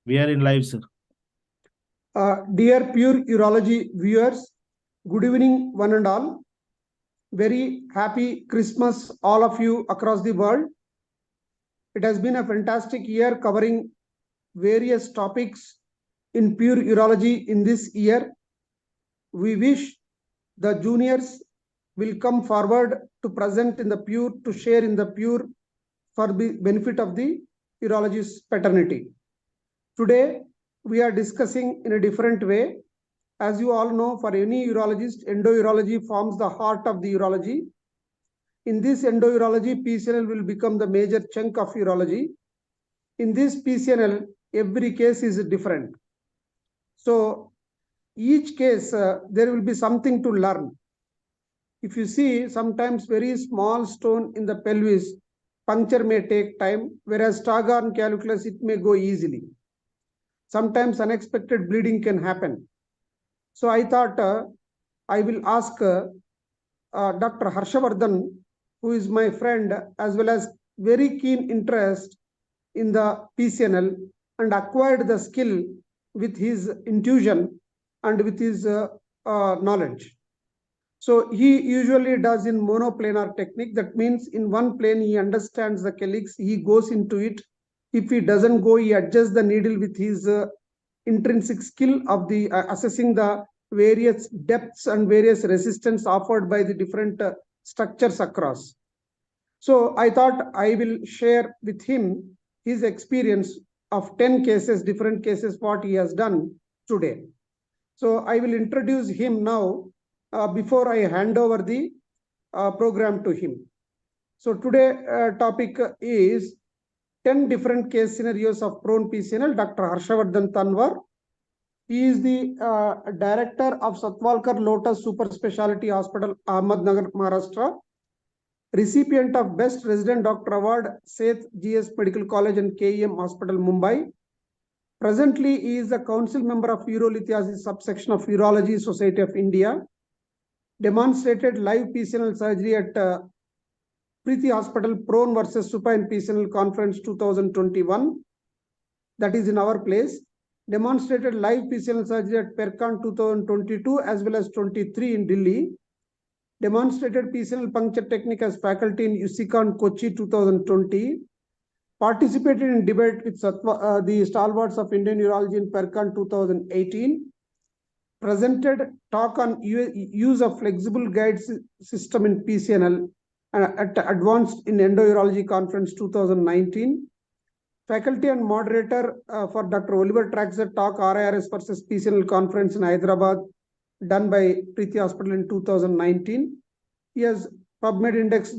We are in live, sir. Dear Pure Urology viewers, good evening one and all. Very happy Christmas all of you across the world. It has been a fantastic year covering various topics in Pure Urology in this year. We wish the juniors will come forward to present in the Pure, to share in the Pure for the benefit of the urologist fraternity. Today, we are discussing in a different way. As you all know, for any urologist, endourology forms the heart of the urology. In this endourology, PCNL will become the major chunk of urology. In this PCNL, every case is different. So each case, there will be something to learn. If you see, sometimes very small stone in the pelvis, puncture may take time, whereas Stargardt calculus, it may go easily. Sometimes unexpected bleeding can happen. So I thought I will ask Dr. Harshawardhan, who is my friend, as well as very keen interest in the PCNL and acquired the skill with his intuition and with his knowledge. So he usually does in monoplanar technique. That means in one plane, he understands the calyx, he goes into it. If he doesn't go, he adjusts the needle with his intrinsic skill of the assessing the various depths and various resistance offered by the different structures across. So I thought I will share with him his experience of 10 cases, different cases, what he has done today. So I will introduce him now before I hand over the program to him. So today topic is 10 different case scenarios of prone PCNL, Dr. Harshawardhan Tanwar. He is the director of Satwalkar Lotus Super Speciality Hospital, Ahmednagar, Maharashtra. Recipient of Best Resident Doctor Award, Seth GS Medical College and KEM Hospital, Mumbai. Presently, he is a council member of Urolithiasis subsection of Urology Society of India. Demonstrated live PCNL surgery at Preeti Hospital Prone versus Supine PCNL Conference 2021. That is in our place. Demonstrated live PCNL surgery at Percon 2022 as well as 23 in Delhi. Demonstrated PCNL puncture technique as faculty in USICON Kochi 2020. Participated in debate with the stalwarts of Indian urology in Percon 2018. Presented talk on use of flexible guide system in PCNL at Advanced in Endourology Conference 2019. Faculty and moderator for Dr. Oliver Traxler talk RIRS versus PCNL conference in Hyderabad, done by Preeti Hospital in 2019. He has PubMed Index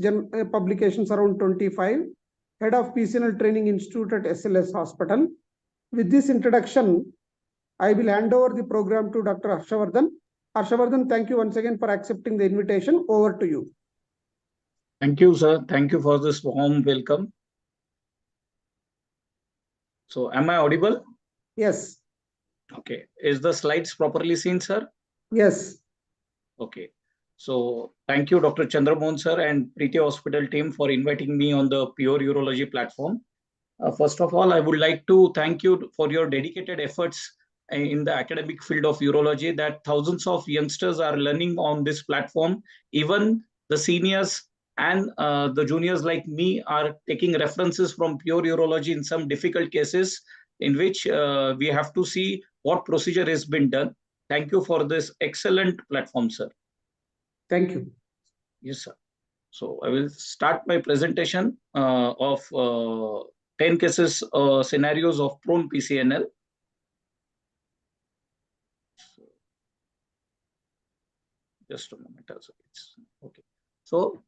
publications around 25. Head of PCNL Training Institute at SLS Hospital. With this introduction, I will hand over the program to Dr. Harshawardhan. Harshawardhan, thank you once again for accepting the invitation. Over to you. Thank you, sir. Thank you for this warm welcome. So, am I audible? Yes. Okay. Is the slides properly seen, sir? Yes. Okay. So, thank you, Dr. Chandramohan, sir, and Preeti Hospital team for inviting me on the Pure Urology platform. First of all, I would like to thank you for your dedicated efforts in the academic field of urology, that thousands of youngsters are learning on this platform. Even the seniors and the juniors like me are taking references from Pure Urology in some difficult cases in which we have to see what procedure has been done. Thank you for this excellent platform, sir. Thank you. Yes, sir. So I will start my presentation of 10 cases scenarios of prone PCNL. Just a moment. Okay. So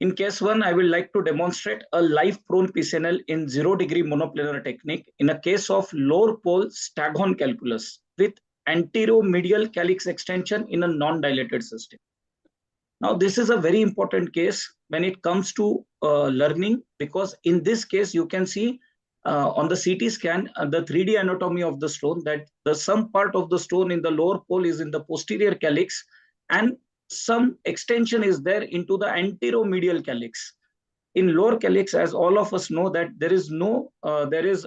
in case 1, I will like to demonstrate a live prone PCNL in 0-degree monoplanar technique in a case of lower pole staghorn calculus with anteromedial calyx extension in a non-dilated system. Now, this is a very important case when it comes to learning, because in this case, you can see on the CT scan, the 3D anatomy of the stone, that some part of the stone in the lower pole is in the posterior calyx and some extension is there into the anteromedial calyx. in lower calyx, as all of us know that there is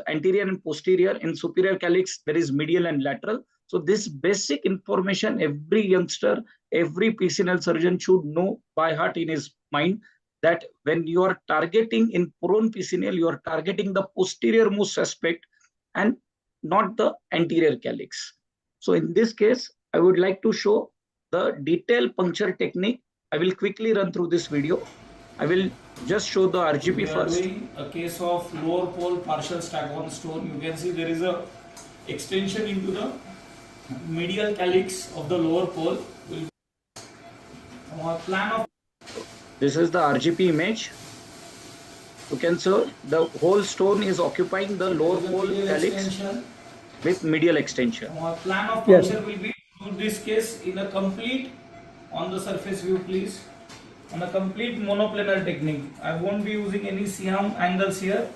anterior and posterior. In superior calyx, there is medial and lateral. So this basic information, every youngster, every PCNL surgeon should know by heart in his mind, that when you are targeting in prone PCNL, you are targeting the posterior most aspect and not the anterior calyx. So in this case, I would like to show the detailed puncture technique. I will quickly run through this video. I will just show the RGP first. We are doing a case of lower pole partial staghorn stone. You can see there is a extension into the medial calyx of the lower pole. Plan of this is the RGP image. You can see the whole stone is occupying the lower pole calyx with medial extension. Plan of puncture will be to this case in a complete, on the surface view please, on a complete monoplanar technique. I won't be using any Siam angles here.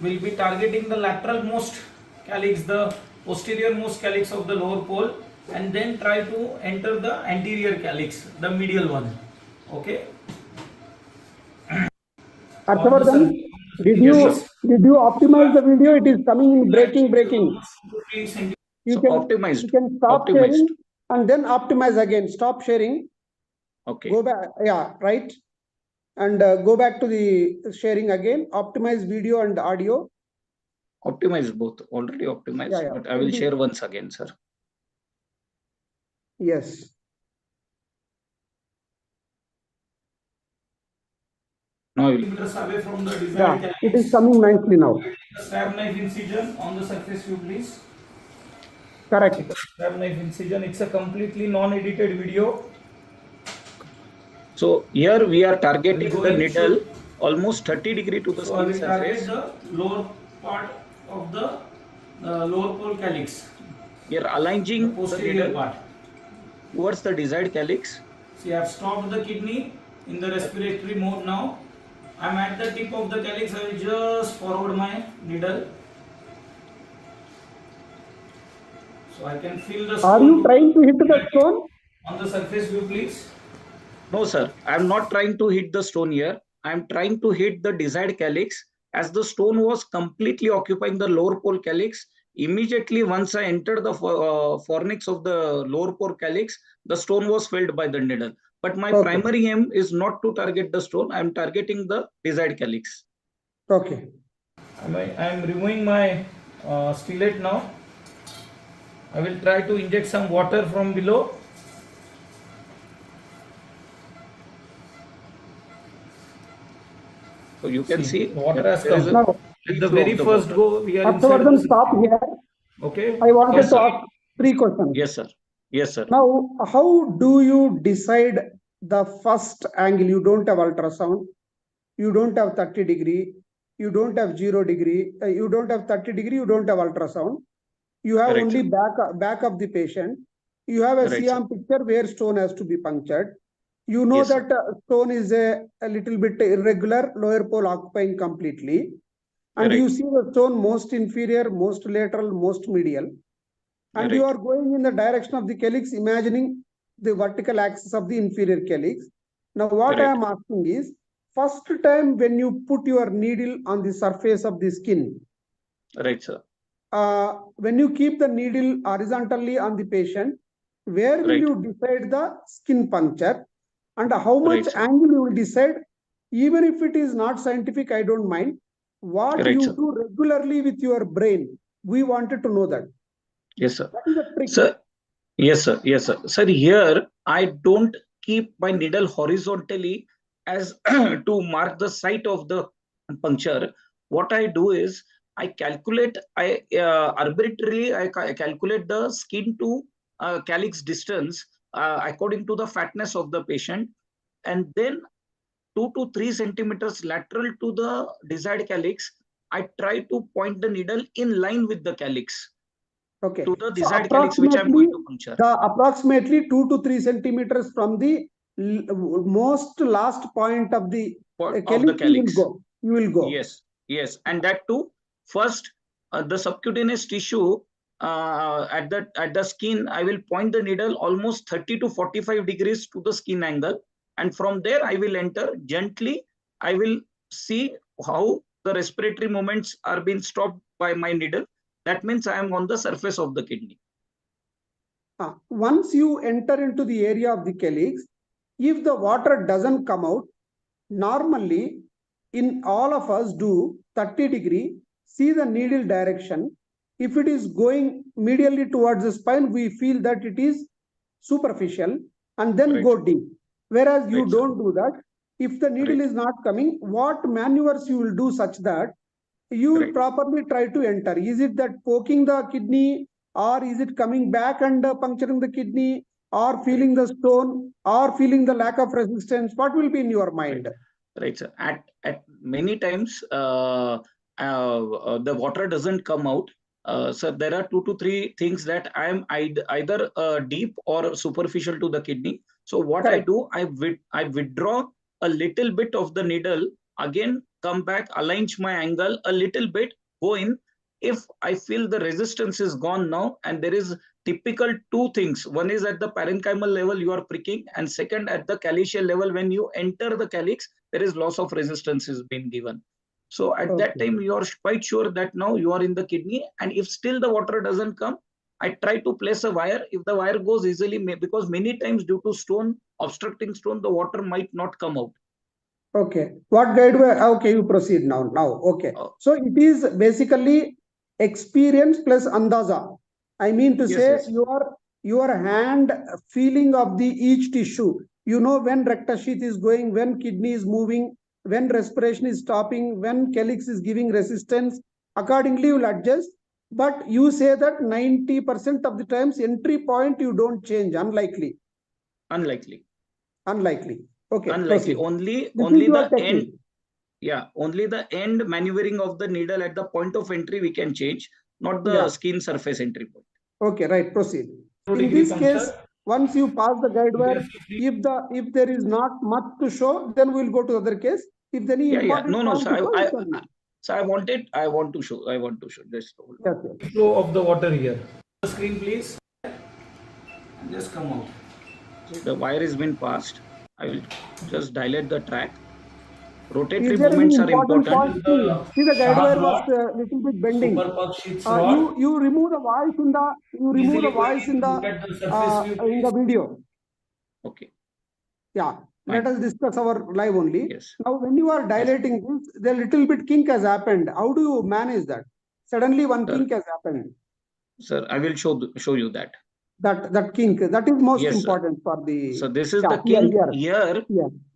We'll be targeting the lateral most calyx, the posterior most calyx of the lower pole, and then try to enter the anterior calyx, the medial one. Okay. Harshawardhan, did you optimize the video? It is coming in breaking. You can stop sharing and then optimize again. Stop sharing. Okay. Go back. Yeah, right. And go back to the sharing again. Optimize video and audio. Optimize both. Already optimized, but I will share once again, sir. Yes. Now away from the desired it is coming nicely now. Stab knife incision on the surface view, please. Correct. Stab knife incision. It's a completely non-edited video. So here we are targeting the needle almost 30 degrees to the skin surface. Target the lower part of the lower pole calyx. We are aligning the needle part towards the desired calyx. See, I have stopped the kidney in the respiratory mode now. I am at the tip of the calyx. I will just forward my needle. So I can feel the stone. Are you trying to hit the stone? On the surface view, please. No, sir. I am not trying to hit the stone here. I am trying to hit the desired calyx, as the stone was completely occupying the lower pole calyx. Immediately, once I entered the fornix of the lower pole calyx, the stone was filled by the needle. But my primary aim is not to target the stone. I am targeting the desired calyx. Okay. I am removing my stellate now. I will try to inject some water from below. So you can see water has come. At the very first go, we are inside. Stop here. Okay. I wanted to ask 3 questions. Yes, sir. Yes, sir. Now, how do you decide the first angle? You don't have ultrasound. You don't have 30 degree. You don't have 0 degree. You don't have 30 degree. You don't have ultrasound. You have only back of the patient. You have a Siam picture where stone has to be punctured. You know that stone is a little bit irregular, lower pole occupying completely. And you see the stone most inferior, most lateral, most medial. And you are going in the direction of the calyx, imagining the vertical axis of the inferior calyx. Now, what I am asking is, first time when you put your needle on the surface of the skin, right, sir. When you keep the needle horizontally on the patient, where will you decide the skin puncture, and how much angle you will decide? Even if it is not scientific, I don't mind. What you do regularly with your brain, we wanted to know that. Yes, sir. That is a trick. Sir, yes, sir. Yes, sir. Sir, here I don't keep my needle horizontally as to mark the site of the puncture. What I do is I calculate, arbitrarily I calculate the skin to calyx distance according to the fatness of the patient, and then 2 to 3 centimeters lateral to the desired calyx, I try to point the needle in line with the calyx. Okay. To the desired calyx which I am going to puncture. Approximately 2 to 3 centimeters from the most last point of the calyx. You will go. Yes, yes, and that too. First, the subcutaneous tissue at the skin, I will point the needle almost 30 to 45 degrees to the skin angle, and from there I will enter gently. I will see how the respiratory movements are being stopped by my needle. That means I am on the surface of the kidney. Once you enter into the area of the calyx, if the water doesn't come out, normally in all of us do 30 degree, see the needle direction. If it is going medially towards the spine, we feel that it is superficial and then Right. go deep. Whereas you Right, sir. don't do that. If the needle Right. is not coming, what maneuvers you will do such that you will Right. properly try to enter? Is it that poking the kidney, or is it coming back and puncturing the kidney, or feeling the stone, or feeling the lack of resistance? What will be in your mind? Right, sir. At many times, the water doesn't come out. So there are 2 to 3 things that I am either deep or superficial to the kidney. So what I Correct. do, I withdraw a little bit of the needle, again come back, align my angle a little bit, go in. If I feel the resistance is gone now, and there is typical 2 things. One is at the parenchymal level you are pricking, and second at the calyceal level when you enter the calyx, there is loss of resistance is being given. So at that Okay. time, you are quite sure that now you are in the kidney. And if still the water doesn't come, I try to place a wire. If the wire goes easily, because many times due to stone, obstructing stone, the water might not come out. Okay. What guide were? Okay, you proceed now. Okay. So it is basically experience plus andaza. I mean to Yes, say yes. your hand feeling of the each tissue. You know when rectus sheath is going, when kidney is moving, when respiration is stopping, when calyx is giving resistance. Accordingly, you will adjust. But you say that 90% of the times entry point you don't change. Unlikely. Unlikely. Unlikely. Okay. Unlikely. Proceed. Only This is your the end. technique. Yeah, only the end maneuvering of the needle at the point of entry we can change, not the Yeah. skin surface entry point. Okay, right. Proceed. 2 In degree this case, puncture. once you pass the guide You wire, can see if there is not much to show, then we'll go to other case. If there any Yeah. important No. point So to show, you tell me. I want to show. Just hold on. Yes, yes. flow of the water here. The screen, please. And just come out. See, the wire has been passed. I will just dilate the track. Is Rotatory there any movements are important important. point? See, the guide Shah's wire was rod, little bit bending. super pug sheaths rod. You remove the voice in the Easily going in, look at the surface view, in the please. video. Okay. Yeah. Fine. Let us discuss our live only. Yes. Now, when you are dilating this, the little bit kink has happened. How do you manage that? Suddenly, one Sir. kink has happened. Sir, I will show you that. That kink, that is most Yes, sir. important for the. So this is Yeah, the kink here.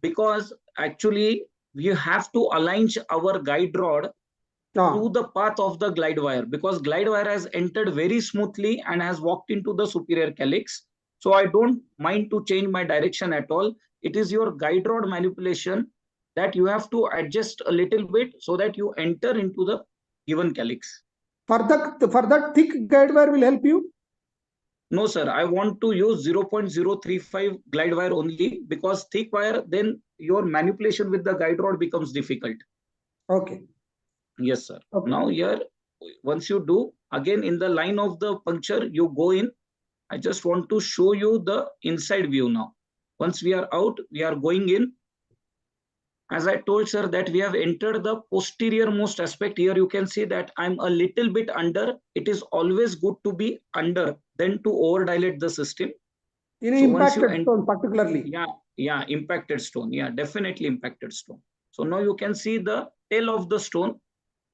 because actually we have to align our guide rod to the path of the glide wire, because glide wire has entered very smoothly and has walked into the superior calyx. So I don't mind to change my direction at all. It is your guide rod manipulation that you have to adjust a little bit so that you enter into the given calyx. For that thick guide wire will help you? No, sir. I want to use 0.035 glide wire only, because thick wire, then your manipulation with the guide rod becomes difficult. Okay. Yes, sir. Okay. Now here, once you do, again in the line of the puncture, you go in. I just want to show you the inside view now. Once we are out, we are going in. As I told, sir, that we have entered the posterior most aspect. Here you can see that I'm a little bit under. It is always good to be under than to over dilate the system. In an impacted stone, particularly. Yeah, impacted stone. Yeah, definitely impacted stone. So now you can see the tail of the stone,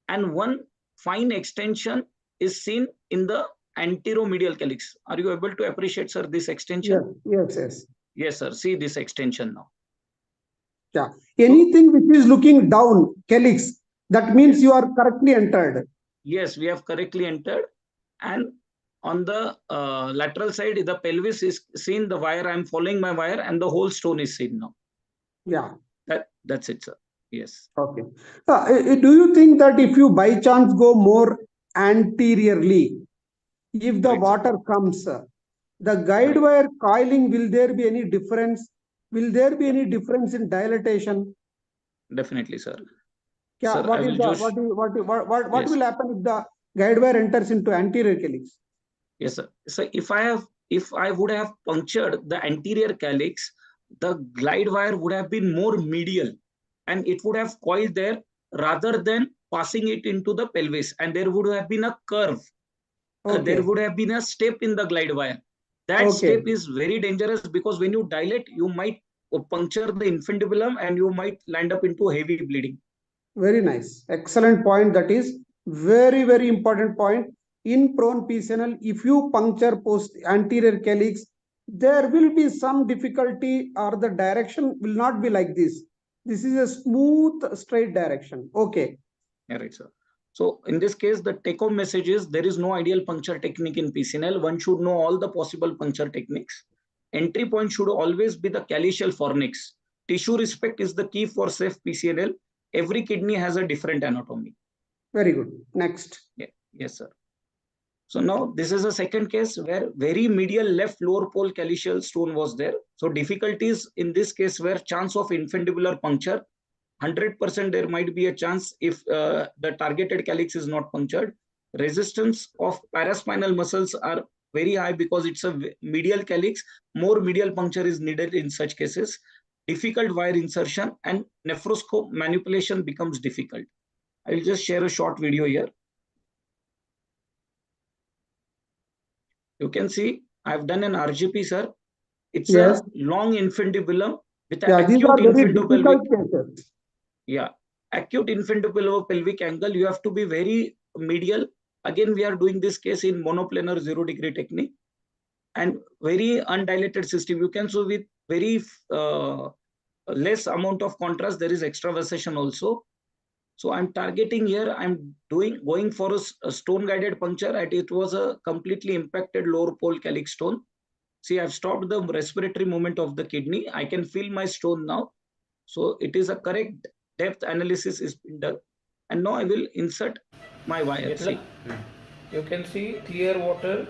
and one fine extension is seen in the anteromedial calyx. Are you able to appreciate, sir, this extension? Yes. Yes, sir. See this extension now. Yeah. Anything which is looking down, calyx, that means you are correctly entered. Yes, we have correctly entered. And on the lateral side, the pelvis is seen, the wire, I'm following my wire, and the whole stone is seen now. Yeah. That's it, sir. Yes. Okay. Do you think that if you by chance go more anteriorly, if the water comes, the guide wire coiling, will there be any difference? Will there be any difference in dilatation? Definitely, sir. Yeah, sir, what will happen if the guide wire enters into anterior calyx? Yes, sir. So if I would have punctured the anterior calyx, the glide wire would have been more medial, and it would have coiled there rather than passing it into the pelvis, and there would have been a curve. There would have been a step in the glide wire. That step is very dangerous because when you dilate, you might puncture the infundibulum and you might land up into heavy bleeding. Very nice. Excellent point. That is very, very important point. In prone PCNL, if you puncture post anterior calyx, there will be some difficulty or the direction will not be like this. This is a smooth, straight direction. Okay. Yeah, right, sir. So in this case, the take-home message is there is no ideal puncture technique in PCNL. One should know all the possible puncture techniques. Entry point should always be the calyceal fornix. Tissue respect is the key for safe PCNL. Every kidney has a different anatomy. Very good. Next. Yeah. Yes, sir. So now this is a second case where very medial left lower pole calyceal stone was there. So difficulties in this case were chance of infundibular puncture. 100% there might be a chance if the targeted calyx is not punctured. Resistance of paraspinal muscles are very high because it's a medial calyx. More medial puncture is needed in such cases. Difficult wire insertion and nephroscope manipulation becomes difficult. I will just share a short video here. You can see I've done an RGP, sir. It's a long infundibulum with an acute infundibulum cases. Yeah, acute infundibulopelvic angle. You have to be very medial. Again, we are doing this case in monoplanar 0-degree technique and very undilated system. You can show with very less amount of contrast. There is extravasation also. So I'm targeting here. I'm going for a stone guided puncture. And it was a completely impacted lower pole calyx stone. See, I've stopped the respiratory movement of the kidney. I can feel my stone now. So it is a correct depth analysis is been done. And now I will insert my wire. See. You can see clear water.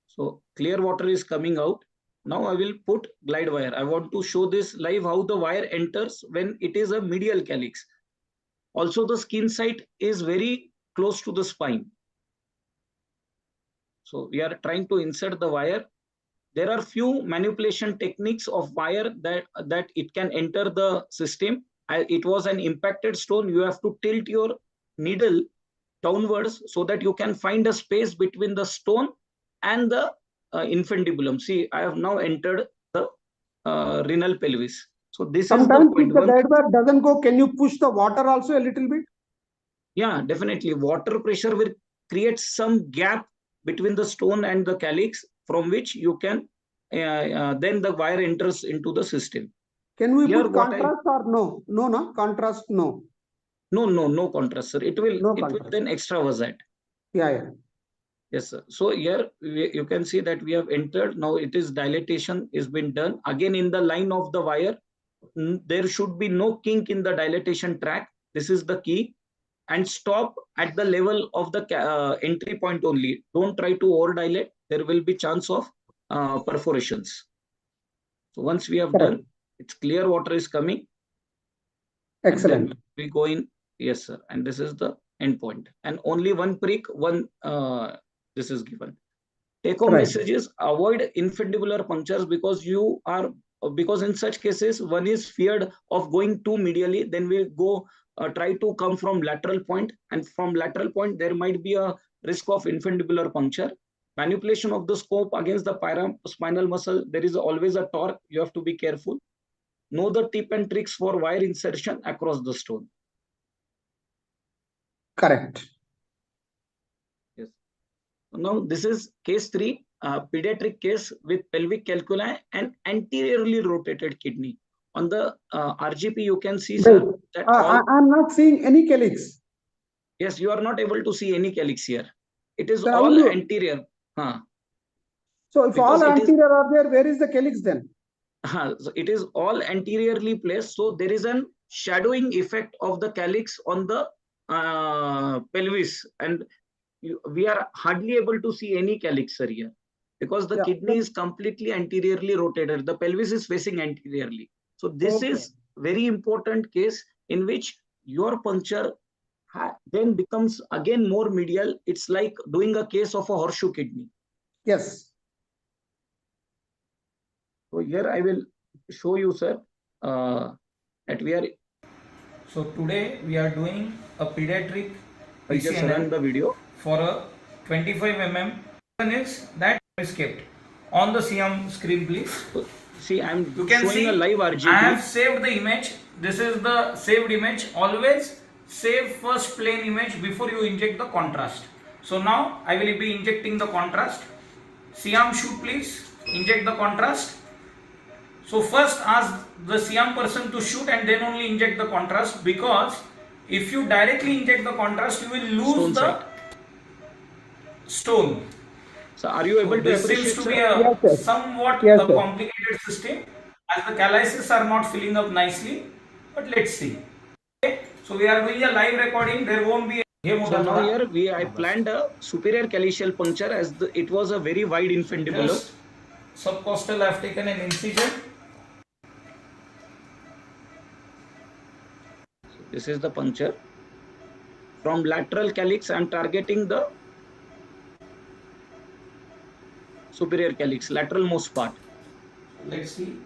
So clear water is coming out. Now I will put glide wire. I want to show this live how the wire enters when it is a medial calyx. Also the skin site is very close to the spine. So we are trying to insert the wire. There are few manipulation techniques of wire that it can enter the system. It was an impacted stone. You have to tilt your needle downwards so that you can find a space between the stone and the infundibulum. See, I have now entered the renal pelvis. So this sometimes is the point. If the guide wire doesn't go, can you push the water also a little bit? Yeah, definitely. Water pressure will create some gap between the stone and the calyx from which you can then the wire enters into the system. Can we put contrast or no? No, contrast, no. No contrast, sir. It will then extravasate. Yeah. Yes, sir. So here you can see that we have entered. Now it is dilatation is been done. Again in the line of the wire, there should be no kink in the dilatation track. This is the key. And stop at the level of the entry point only. Don't try to over dilate. There will be chance of perforations. So once we have done, it's clear water is coming. Excellent. We go in. Yes, sir. And this is the end point. And only one prick, this is given. Take home messages, avoid infundibular punctures because in such cases, one is feared of going too medially. Then we go try to come from lateral point, and from lateral point, there might be a risk of infundibular puncture. Manipulation of the scope against the paraspinal muscle, there is always a torque. You have to be careful. Know the tip and tricks for wire insertion across the stone. Correct. Yes. Now this is case 3, pediatric case with pelvic calculi and anteriorly rotated kidney. On the RGP, you can see, sir, that I'm not seeing any calyx. Yes, you are not able to see any calyx here. It is all anterior. So if all anterior are there, where is the calyx then? So it is all anteriorly placed. So there is an shadowing effect of the calyx on the pelvis, and we are hardly able to see any calyx here because the kidney is completely anteriorly rotated. The pelvis is facing anteriorly. So this is very important case in which your puncture then becomes again more medial. It's like doing a case of a horseshoe kidney. Yes. So here I will show you, sir, that we are. So today we are doing a pediatric I just run the video for a 25 mm. Is that is kept on the CM screen, please. See, I'm You can showing see a live RGB. I have saved the image. This is the saved image. Always save first plain image before you inject the contrast. So now I will be injecting the contrast. Siam shoot, please inject the contrast. So first ask the Siam person to shoot and then only inject the contrast, because if you directly inject the contrast you will lose the stone. So are you able to this appreciate, seems to be sir? a Yes, sir. somewhat Yes, a sir. complicated system, as the calyces are not filling up nicely, but let's see. Okay, so we are doing a live recording. There won't be a So now here I planned a superior calyceal puncture, as it was a very wide infundibulum. Just subcostal, I have taken an incision. This is the puncture. From lateral calyx, I am targeting the superior calyx, lateral most part. Let's see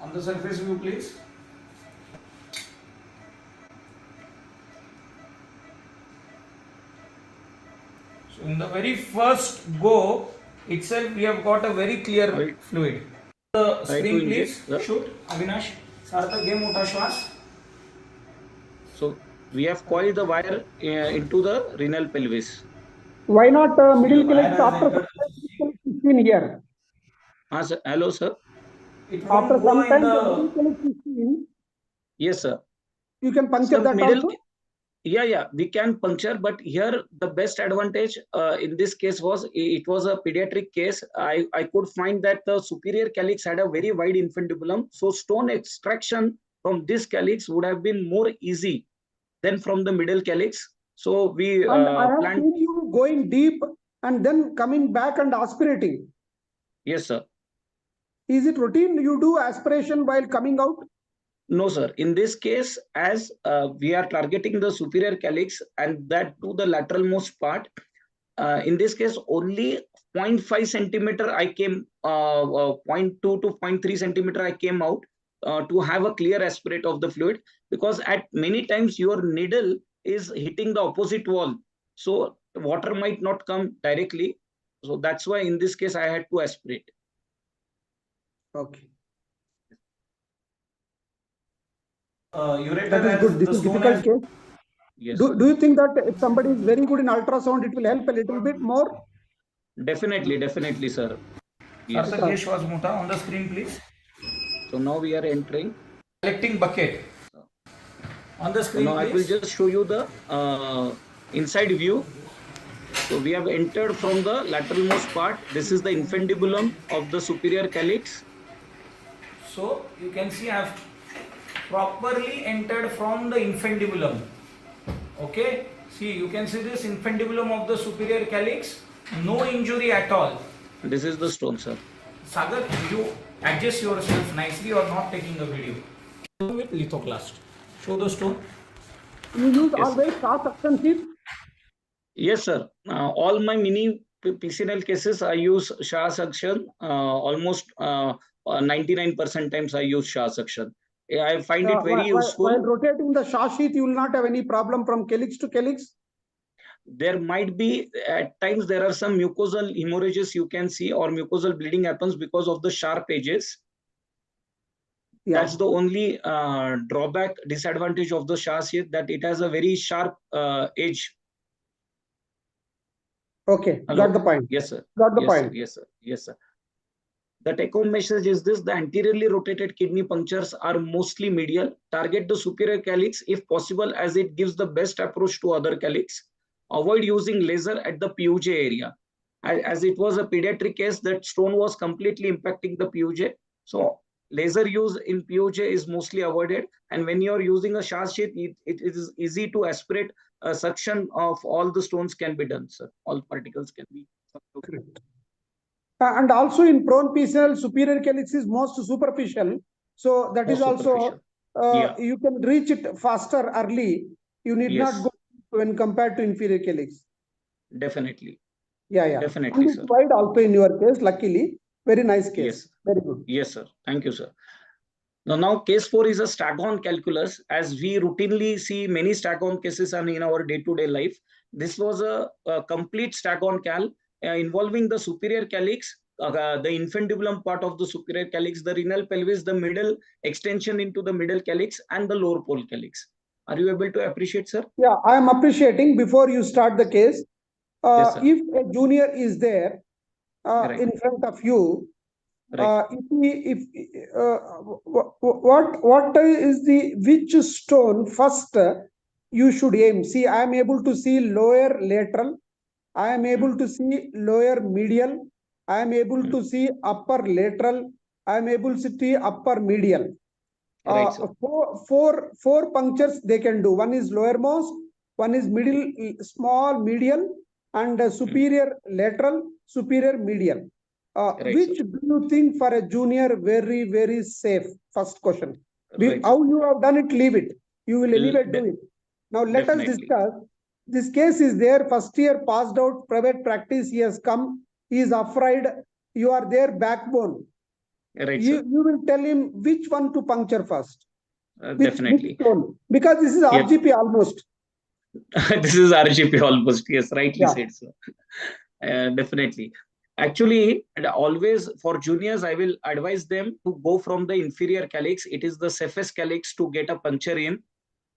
on the surface view, please. So in the very first go itself, we have got a very clear fluid. The screen, please shoot. Avinash, Sarthak, ge mota shwas. So we have coiled the wire into the renal pelvis. Why not middle calyx after is seen here? Sir. Hello, sir. After some time, the middle calyx is seen. Yes, sir. You can puncture that also. Yeah, we can puncture, but here the best advantage in this case was it was a pediatric case. I could find that the superior calyx had a very wide infundibulum, so stone extraction from this calyx would have been more easy than from the middle calyx. So we I have seen you going deep and then coming back and aspirating. Yes, sir. Is it routine you do aspiration while coming out? No, sir. In this case, as we are targeting the superior calyx and that to the lateral most part, in this case, only 0.5 centimeter I came, 0.2 to 0.3 centimeter I came out to have a clear aspirate of the fluid, because at many times your needle is hitting the opposite wall. So water might not come directly. So that's why in this case I had to aspirate. Okay. Ureter, that is good. This is difficult case. Yes. Do you think that if somebody is very good in ultrasound, it will help a little bit more? Definitely, sir. Yes. was muta on the screen, please. So now we are entering. Collecting bucket. On the screen, so now please. I will just show you the inside view. So we have entered from the lateralmost part. This is the infundibulum of the superior calyx. So you can see I have properly entered from the infundibulum. Okay, see, you can see this infundibulum of the superior calyx, no injury at all. This is the stone, sir. Sagar, you adjust yourself nicely or not taking a video. With lithoclast. Show the stone. You use always Shah suction sheet? Yes, sir. All my mini PCNL cases, I use Shah suction. Almost 99% times I use Shah suction. I find it very useful. While rotating the Shah sheath, you will not have any problem from calyx to calyx? There might be, at times there are some mucosal hemorrhages you can see, or mucosal bleeding happens because of the sharp edges. Yeah. That's the only drawback, disadvantage of the Shah sheath, that it has a very sharp edge. Okay, Hello? Got the point. Yes, sir. Got the yes, point. Sir. Yes, sir. Yes, sir. The take-home message is this: the anteriorly rotated kidney punctures are mostly medial. Target the superior calyx if possible, as it gives the best approach to other calyx. Avoid using laser at the PUJ area. As it was a pediatric case, that stone was completely impacting the PUJ. So laser use in PUJ is mostly avoided. And when you're using a Shah sheath, it is easy to aspirate. A suction of all the stones can be done, sir. All particles can be. Correct. And also in prone PCNL, superior calyx is most superficial. So that is also, you can reach it faster early. You need not go when compared to inferior calyx. Definitely. Yeah. Definitely, sir. Wide also in your case, luckily. Very nice case. Yes. Very good. Yes, sir. Thank you, sir. Now case 4 is a stack-on calculus. As we routinely see many stack-on cases in our day-to-day life, this was a complete stack-on cal involving the superior calyx, the infundibulum part of the superior calyx, the renal pelvis, the middle extension into the middle calyx, and the lower pole calyx. Are you able to appreciate, sir? Yeah, I am appreciating. Before you start the case, Yes, sir. if a junior is there Right. in front of you, Right. what is the which stone first you should aim? See, I am able to see lower lateral. I am able to see lower medial. I am able to see upper lateral. I am able to see upper medial. Right, sir. Four punctures they can do. One is lowermost, one is middle, small, medial, and superior lateral, superior medial. Right, Which sir. do you think for a junior very safe? First question. Right, sir. How you have done it, leave it. You will anyway do it. Now let us Definitely. discuss. This case is there. First year passed out, private practice. He has come. He is afraid. You are their backbone. Right, sir. You will tell him which one to puncture first. Which Definitely. stone? Because this is Yep. RGP almost. This is RGP almost. Yes, rightly Yeah. said, sir. Definitely. Actually, always for juniors, I will advise them to go from the inferior calyx. It is the safest calyx to get a puncture in.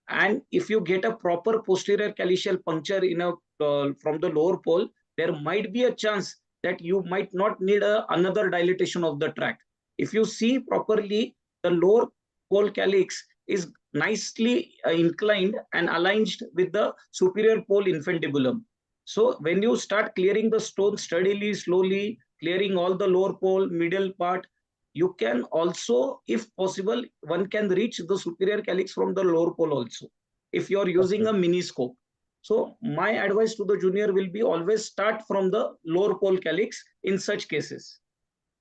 And if you get a proper posterior calycial puncture in from the lower pole, there might be a chance that you might not need another dilatation of the tract. If you see properly, the lower pole calyx is nicely inclined and aligned with the superior pole infundibulum. So when you start clearing the stone steadily, slowly, clearing all the lower pole, middle part, you can also, if possible, one can reach the superior calyx from the lower pole also, if you are using a mini scope. So my advice to the junior will be always start from the lower pole calyx in such cases.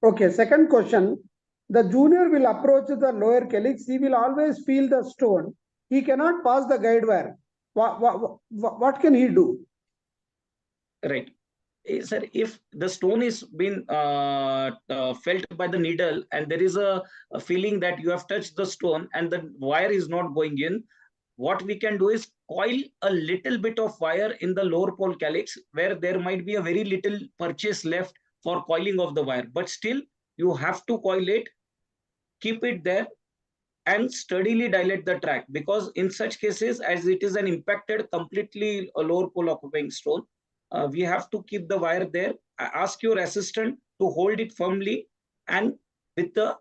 Okay, second question. The junior will approach the lower calyx. He will always feel the stone. He cannot pass the guide wire. What can he do? Right. Sir, if the stone is been felt by the needle and there is a feeling that you have touched the stone and the wire is not going in, what we can do is coil a little bit of wire in the lower pole calyx where there might be a very little purchase left for coiling of the wire. But still, you have to coil it, keep it there, and steadily dilate the tract, because in such cases, as it is an impacted completely lower pole occupying stone, we have to keep the wire there. Ask your assistant to hold it firmly and with the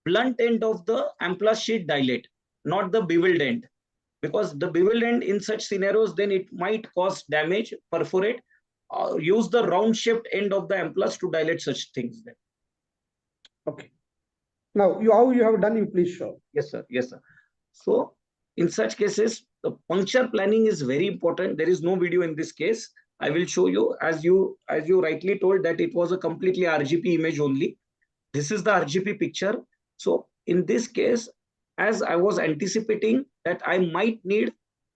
blunt end of the ampulla sheet dilate, not the beveled end, because the beveled end in such scenarios, then it might cause damage, perforate. Use the round shaped end of the ampullus to dilate such things then. Okay. Now, how you have done, you please show. Yes, sir. Yes, sir. So in such cases, the puncture planning is very important. There is no video in this case. I will show you, as you rightly told, that it was a completely RGP image only. This is the RGP picture. So in this case, as I was anticipating that I might need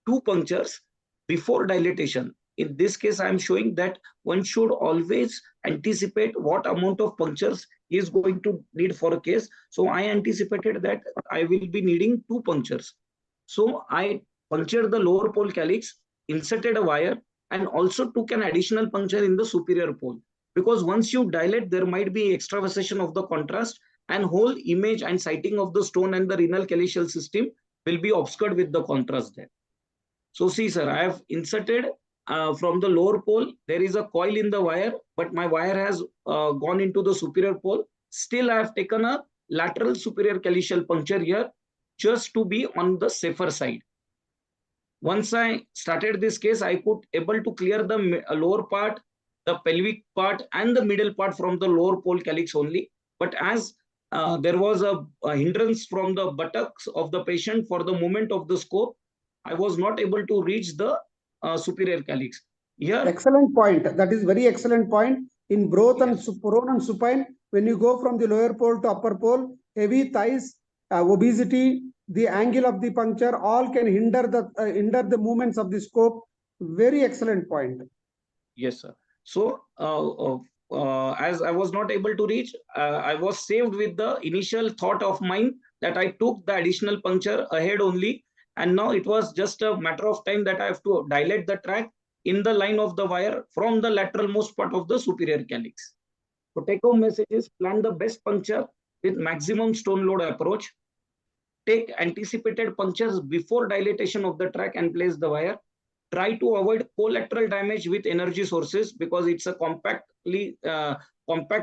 2 punctures before dilatation. In this case, I am showing that one should always anticipate what amount of punctures he is going to need for a case. So I anticipated that I will be needing 2 punctures. So I punctured the lower pole calyx, inserted a wire, and also took an additional puncture in the superior pole. Because once you dilate, there might be extravasation of the contrast, and whole image and sighting of the stone and the renal calycial system will be obscured with the contrast there. So see, sir, I have inserted from the lower pole. There is a coil in the wire, but my wire has gone into the superior pole. Still, I have taken a lateral superior calycial puncture here just to be on the safer side. Once I started this case, I could able to clear the lower part, the pelvic part, and the middle part from the lower pole calyx only. But as there was a hindrance from the buttocks of the patient for the movement of the scope, I was not able to reach the superior calyx. Here, excellent point. That is very excellent point. In broth and prone and supine, when you go from the lower pole to upper pole, heavy thighs, obesity, the angle of the puncture, all can hinder the movements of the scope. Very excellent point. yes, sir. So as I was not able to reach, I was saved with the initial thought of mine that I took the additional puncture ahead only, and now it was just a matter of time that I have to dilate the tract in the line of the wire from the lateral most part of the superior calyx. So take home message is plan the best puncture with maximum stone load approach. Take anticipated punctures before dilatation of the tract and place the wire. Try to avoid collateral damage with energy sources because it's a compact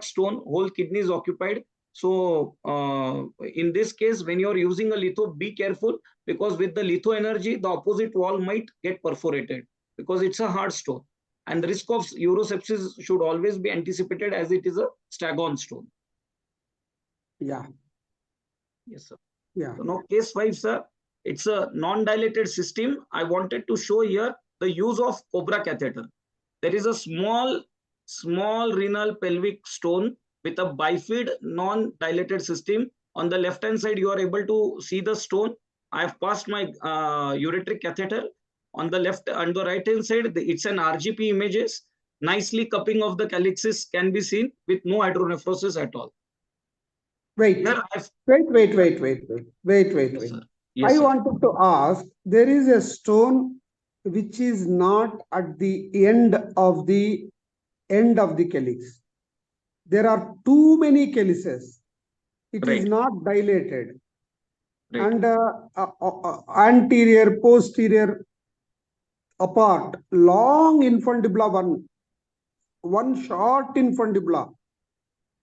stone, whole kidney is occupied. So in this case, when you're using a litho, be careful because with the litho energy, the opposite wall might get perforated because it's a hard stone. And the risk of urosepsis should always be anticipated as it is a staghorn stone. Yeah. Yes, sir. Yeah. So now case 5, sir. It's a non-dilated system. I wanted to show here the use of cobra catheter. There is a small renal pelvic stone with a bifid non-dilated system. On the left-hand side, you are able to see the stone. I have passed my ureteric catheter. On the left and the right-hand side, it's an RGP images. Nicely cupping of the calyxes can be seen with no hydronephrosis at all. Wait. Here Wait. Yes, sir. Yes, I sir. wanted to ask, there is a stone which is not at the end of the calyx. There are too many calyces. It is Right. not dilated. Right. And anterior, posterior, apart, long infundibula one short infundibula,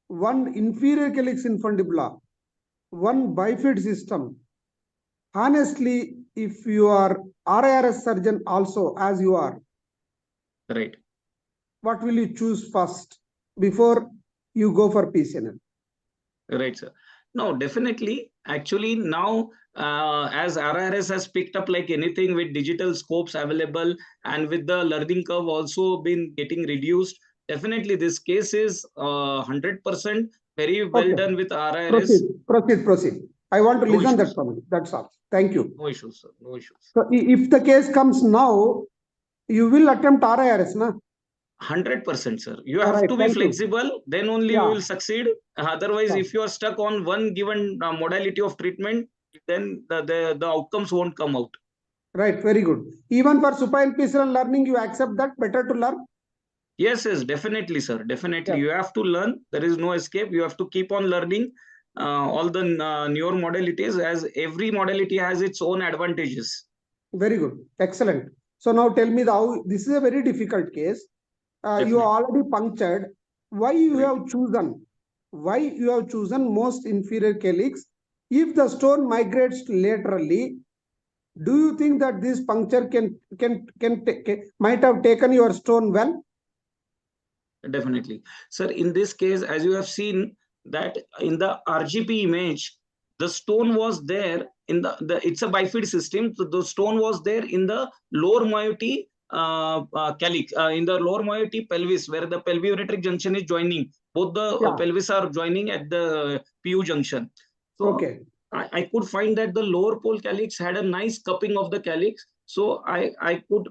one inferior calyx infundibula, one bifid system. Honestly, if you are RIRS surgeon also, as you are, Right. what will you choose first before you go for PCNL? Right, sir. No, definitely. Actually, now as RIRS has picked up like anything with digital scopes available and with the learning curve also been getting reduced, definitely this case is 100% very well done with RIRS. Proceed. I want to No listen issues. that from you. That's all. Thank you. No issues, sir. No issues. So if the case comes now, you will attempt RIRS, na? 100%, sir. You have Right, to be thank you. flexible, then only you Yeah. will succeed. Otherwise, Yeah. if you are stuck on one given modality of treatment, then the outcomes won't come out. Right, very good. Even for supine PCNL learning, you accept that better to learn? Yes, definitely, sir. Definitely. Yeah. You have to learn. There is no escape. You have to keep on learning all the newer modalities, as every modality has its own advantages. Very good. Excellent. So now tell me how this is a very difficult case. You already punctured. Why you have chosen? Why you have chosen most inferior calyx? If the stone migrates laterally, do you think that this puncture might have taken your stone well? Definitely. Sir, in this case, as you have seen that in the RGP image, the stone was there in it's a bifid system. So the stone was there in the lower moiety calyx, in the lower moiety pelvis, where the pelviureteric junction is joining. Both the pelvis are joining at the PU junction. So okay. I could find that the lower pole calyx had a nice cupping of the calyx. So I could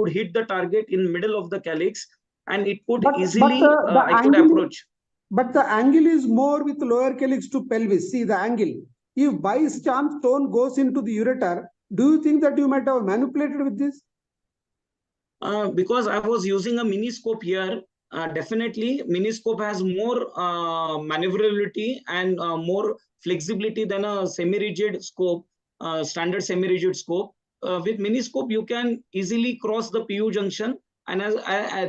hit the target in middle of the calyx, and it could easily I could approach. But the angle is more with lower calyx to pelvis. See the angle. If by chance stone goes into the ureter, do you think that you might have manipulated with this? Because I was using a mini scope here, definitely mini scope has more maneuverability and more flexibility than a semi-rigid scope, standard semi-rigid scope. With mini scope, you can easily cross the PU junction. And as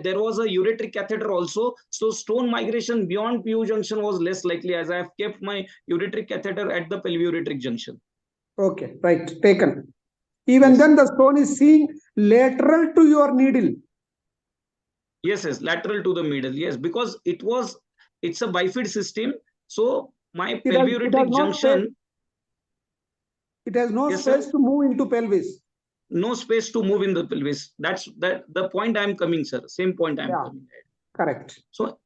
there was a ureteric catheter also, so stone migration beyond PU junction was less likely, as I have kept my ureteric catheter at the pelviureteric junction. Okay, right, taken. Even then the stone is seeing lateral to your needle. Yes, lateral to the middle. Yes, because it's a bifid system. So my pelviureteric junction. It has no space to move into pelvis. No space to move in the pelvis. That's the point I'm coming, sir. Same point I'm coming at. Correct. So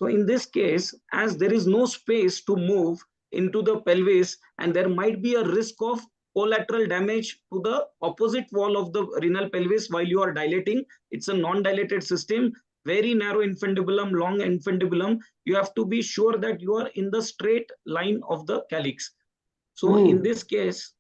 in this case, as there is no space to move into the pelvis, and there might be a risk of collateral damage to the opposite wall of the renal pelvis while you are dilating. It's a non-dilated system. very narrow infundibulum, long infundibulum, you have to be sure that you are in the straight line of the calyx. So in this case,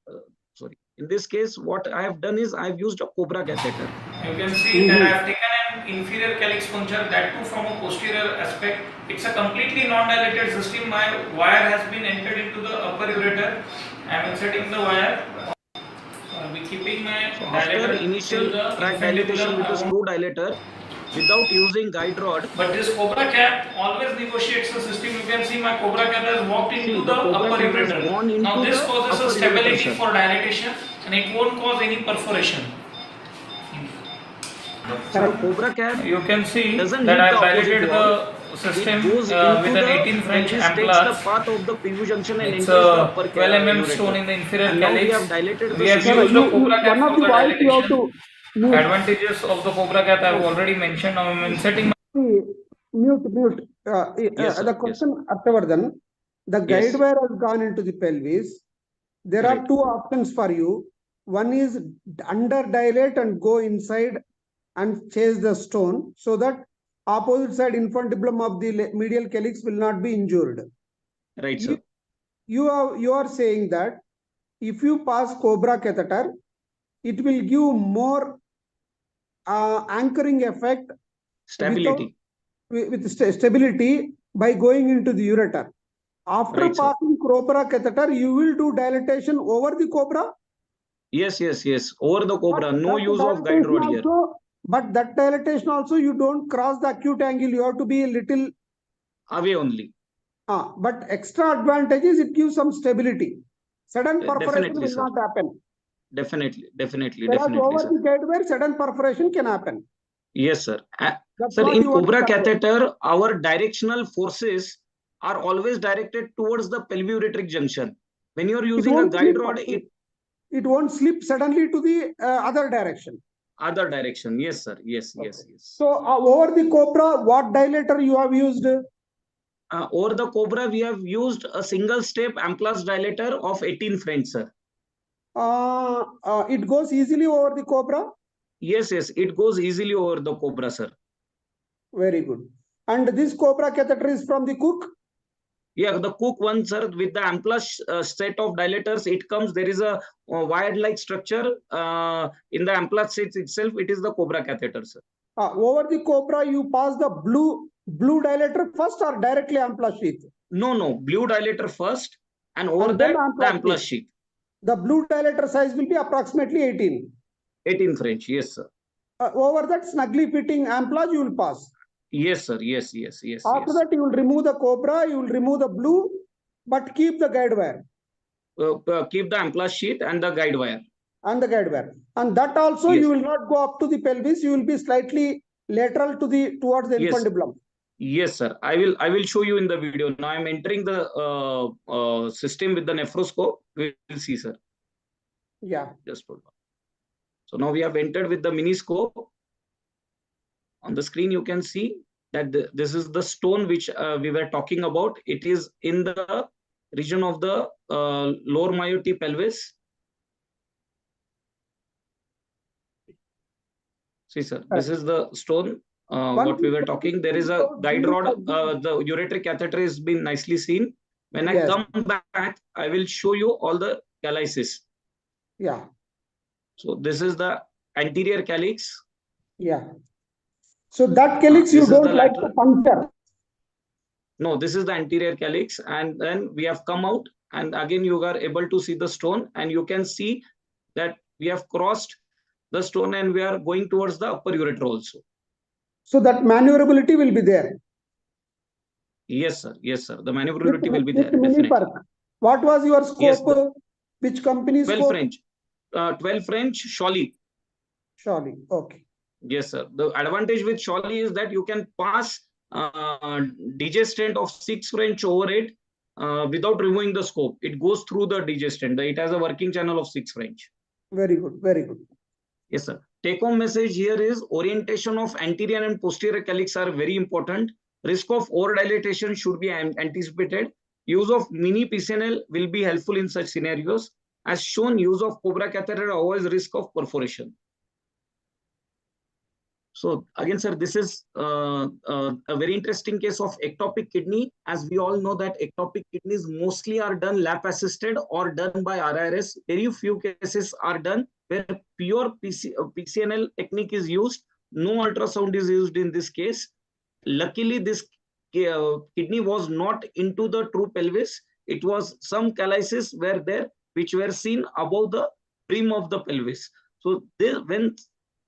in this case, what I have done is I have used a cobra catheter. You can see that I have taken an inferior calyx puncture, that too from a posterior aspect. It's a completely non-dilated system. My wire has been entered into the upper ureter. I am inserting the wire. I'll be keeping my After initial tract dilatation with the screw dilator, without using guide rod. But this cobra cap always negotiates the system. You can see my cobra cap has walked into the upper ureter. Now this causes a stability for dilatation and it won't cause any perforation. So cobra cap, you can see that I have dilated the system with an 18 French amplas. The path of the PU junction and it's a 12 mm stone in the inferior calyx. We have used the cobra cap for the dilatation. Advantages of the cobra cap I have already mentioned. Now I am inserting. Mute. The question, Harshawardhan, the guide wire has gone into the pelvis. There are two options for you. One is under dilate and go inside and chase the stone so that opposite side infundibulum of the medial calyx will not be injured. Right, sir. You are saying that if you pass cobra catheter, it will give more anchoring effect, stability, with stability by going into the ureter. After passing cobra catheter, you will do dilatation over the cobra. Yes, over the cobra. No use of guide rod here. But that dilatation also, you don't cross the acute angle. You have to be a little away only. But extra advantage is it gives some stability. Sudden perforation will not happen. Definitely. Over the guide wire, sudden perforation can happen. Yes, sir. Sir, in cobra catheter, our directional forces are always directed towards the pelviureteric junction. When you are using a guide rod, it won't slip suddenly to the other direction. Yes, sir. Yes. So over the cobra, what dilator you have used? Over the cobra, we have used a single step amplas dilator of 18 French, sir. It goes easily over the cobra? Yes, it goes easily over the cobra, sir. Very good. And this cobra catheter is from the Cook? Yeah, the Cook one, sir, with the amplas set of dilators, it comes, there is a wired-like structure in the amplas set itself. It is the cobra catheter, sir. Over the cobra, you pass the blue dilator first or directly amplas sheath? No, blue dilator first and over that the amplas sheath. The blue dilator size will be approximately 18. 18 French, yes, sir. Over that snugly fitting amplas, you will pass. Yes, sir. Yes. After that, you will remove the cobra, you will remove the blue, but keep the guide wire. Keep the amplas sheath and the guide wire. And that also you will not go up to the pelvis. You will be slightly lateral to towards the infundibulum. Yes, sir. I will show you in the video. Now I am entering the system with the nephroscope. We will see, sir. Yeah. Just hold on. So now we have entered with the mini scope. On the screen, you can see that this is the stone which we were talking about. It is in the region of the lower myoti pelvis. See, sir, this is the stone. What we were talking. There is a guide rod. The ureteric catheter has been nicely seen. When I come back, I will show you all the calyces. Yeah. So this is the anterior calyx. Yeah. So that calyx you don't like to puncture. No, this is the anterior calyx, and then we have come out, and again you are able to see the stone, and you can see that we have crossed the stone and we are going towards the upper ureter also. So that maneuverability will be there. Yes, sir. The maneuverability will be there. Definitely. What was your scope? Yes, which company 12 scope? French. 12 French, Shawley. Okay. Yes, sir. The advantage with Shawley is that you can pass DJ stent of 6 French over it without removing the scope. It goes through the DJ stent. It has a working channel of 6 French. Very good. Yes, sir. Take-home message here is orientation of anterior and posterior calyx are very important. Risk of over-dilatation should be anticipated. Use of mini PCNL will be helpful in such scenarios. As shown, use of cobra catheter avoids risk of perforation. So again, sir, this is a very interesting case of ectopic kidney. As we all know that ectopic kidneys mostly are done lap assisted or done by RIRS. Very few cases are done where pure PCNL technique is used. No ultrasound is used in this case. Luckily, this kidney was not into the true pelvis. It was some calluses were there which were seen above the brim of the pelvis. So when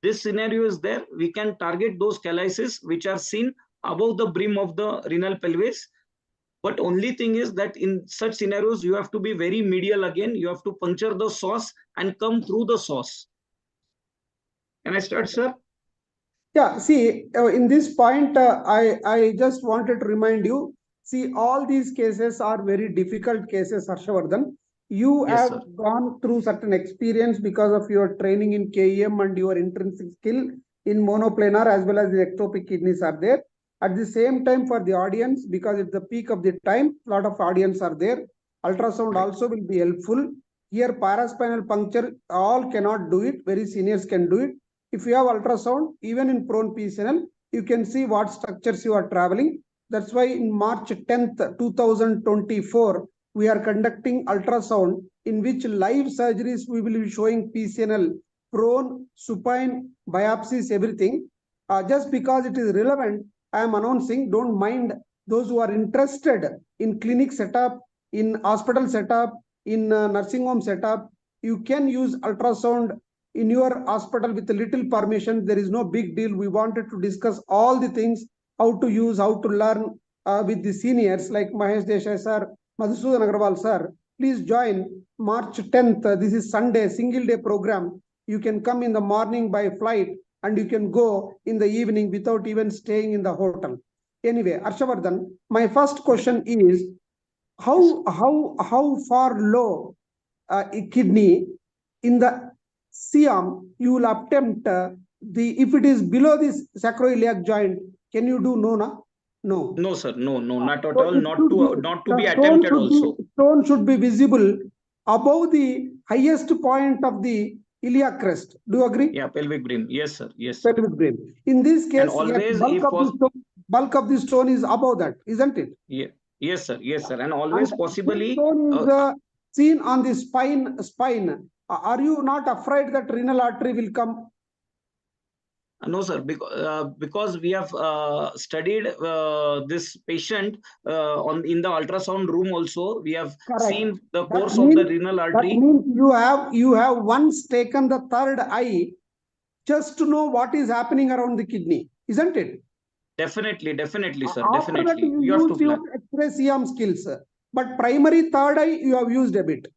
this scenario is there, we can target those calluses which are seen above the brim of the renal pelvis. But only thing is that in such scenarios, you have to be very medial again. You have to puncture the sauce and come through the sauce. Can I start, sir? Yeah, see, in this point, I just wanted to remind you, see, all these cases are very difficult cases, Harshawardhan. You Yes, have sir. gone through certain experience because of your training in KEM and your intrinsic skill in monoplanar as well as the ectopic kidneys are there. At the same time, for the audience, because it's the peak of the time, a lot of audience are there. Ultrasound also will be helpful. Here, paraspinal puncture, all cannot do it. Very seniors can do it. If you have ultrasound, even in prone PCNL, you can see what structures you are traveling. That's why in March 10th, 2024, we are conducting ultrasound in which live surgeries we will be showing PCNL, prone, supine, biopsies, everything. Just because it is relevant, I am announcing, don't mind those who are interested in clinic setup, in hospital setup, in nursing home setup, you can use ultrasound in your hospital with a little permission. There is no big deal. We wanted to discuss all the things, how to use, how to learn with the seniors like Mahesh Desai sir, Madhusudan Agarwal sir. Please join March 10th. This is Sunday, single day program. You can come in the morning by flight and you can go in the evening without even staying in the hotel. Anyway, Harshawardhan, my first question is, how far low a kidney in the Siam, you will attempt if it is below this sacroiliac joint, can you do no? No. No, sir. No, not at So all. it Not should to be the attempted also. stone should be visible above the highest point of the iliac crest. Do you agree? Yeah, pelvic brim. Yes, sir. Yes, sir. Pelvic brim. In this case, And always, yes, bulk of the stone is above that, isn't it? yeah, yes, sir. Yes, sir. And always And possibly. this stone is seen on the spine. Are you not afraid that renal artery will come? No, sir, because we have studied this patient in the ultrasound room also. We have seen the course of the renal artery. That means you have once taken the third eye just to know what is happening around the kidney, isn't it? Definitely, sir. After Definitely. that, you have to use your X-ray CM skills, but primary third eye you have used a bit.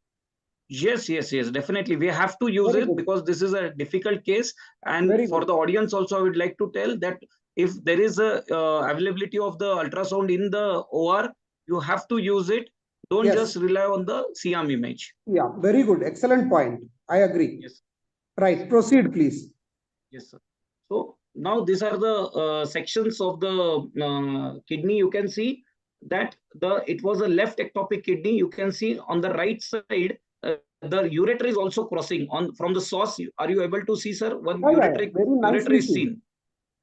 Yes, definitely. We have to use it because this is a difficult case. And for the audience also, I would like to tell that if there is a availability of the ultrasound in the OR, you have to use it. Don't just rely on the CM image. Yeah, very good. Excellent point. I agree. Yes. Right. Proceed, please. Yes, sir. So now these are the sections of the kidney. You can see that it was a left ectopic kidney. You can see on the right side, the ureter is also crossing from the sauce. Are you able to see, sir? One ureter is seen.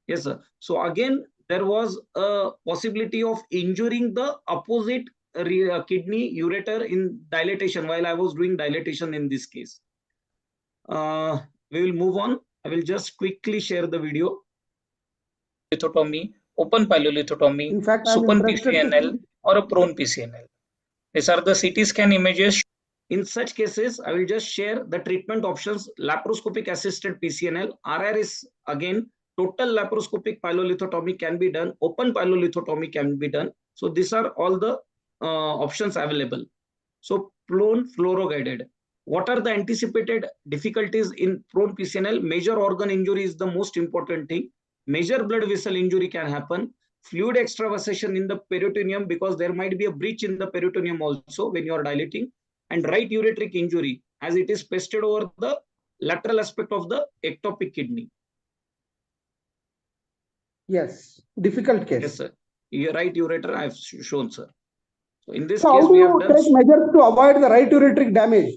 Yes, sir. So again, there was a possibility of injuring the opposite kidney ureter in dilatation while I was doing dilatation in this case. We will move on. I will just quickly share the video. Lithotomy, open pilolithotomy, supine PCNL, or a prone PCNL. These are the CT scan images. In such cases, I will just share the treatment options. Laparoscopic assisted PCNL, RRS again, total laparoscopic pilolithotomy can be done, open pilolithotomy can be done. So these are all the options available. So prone fluoro-guided. What are the anticipated difficulties in prone PCNL? Major organ injury is the most important thing. Major blood vessel injury can happen. Fluid extravasation in the peritoneum because there might be a breach in the peritoneum also when you are dilating. And right ureteric injury as it is pasted over the lateral aspect of the ectopic kidney. Yes, difficult case. Yes, sir. Right ureter I have shown, sir. So in this case, how do you take measures to avoid the right ureteric damage?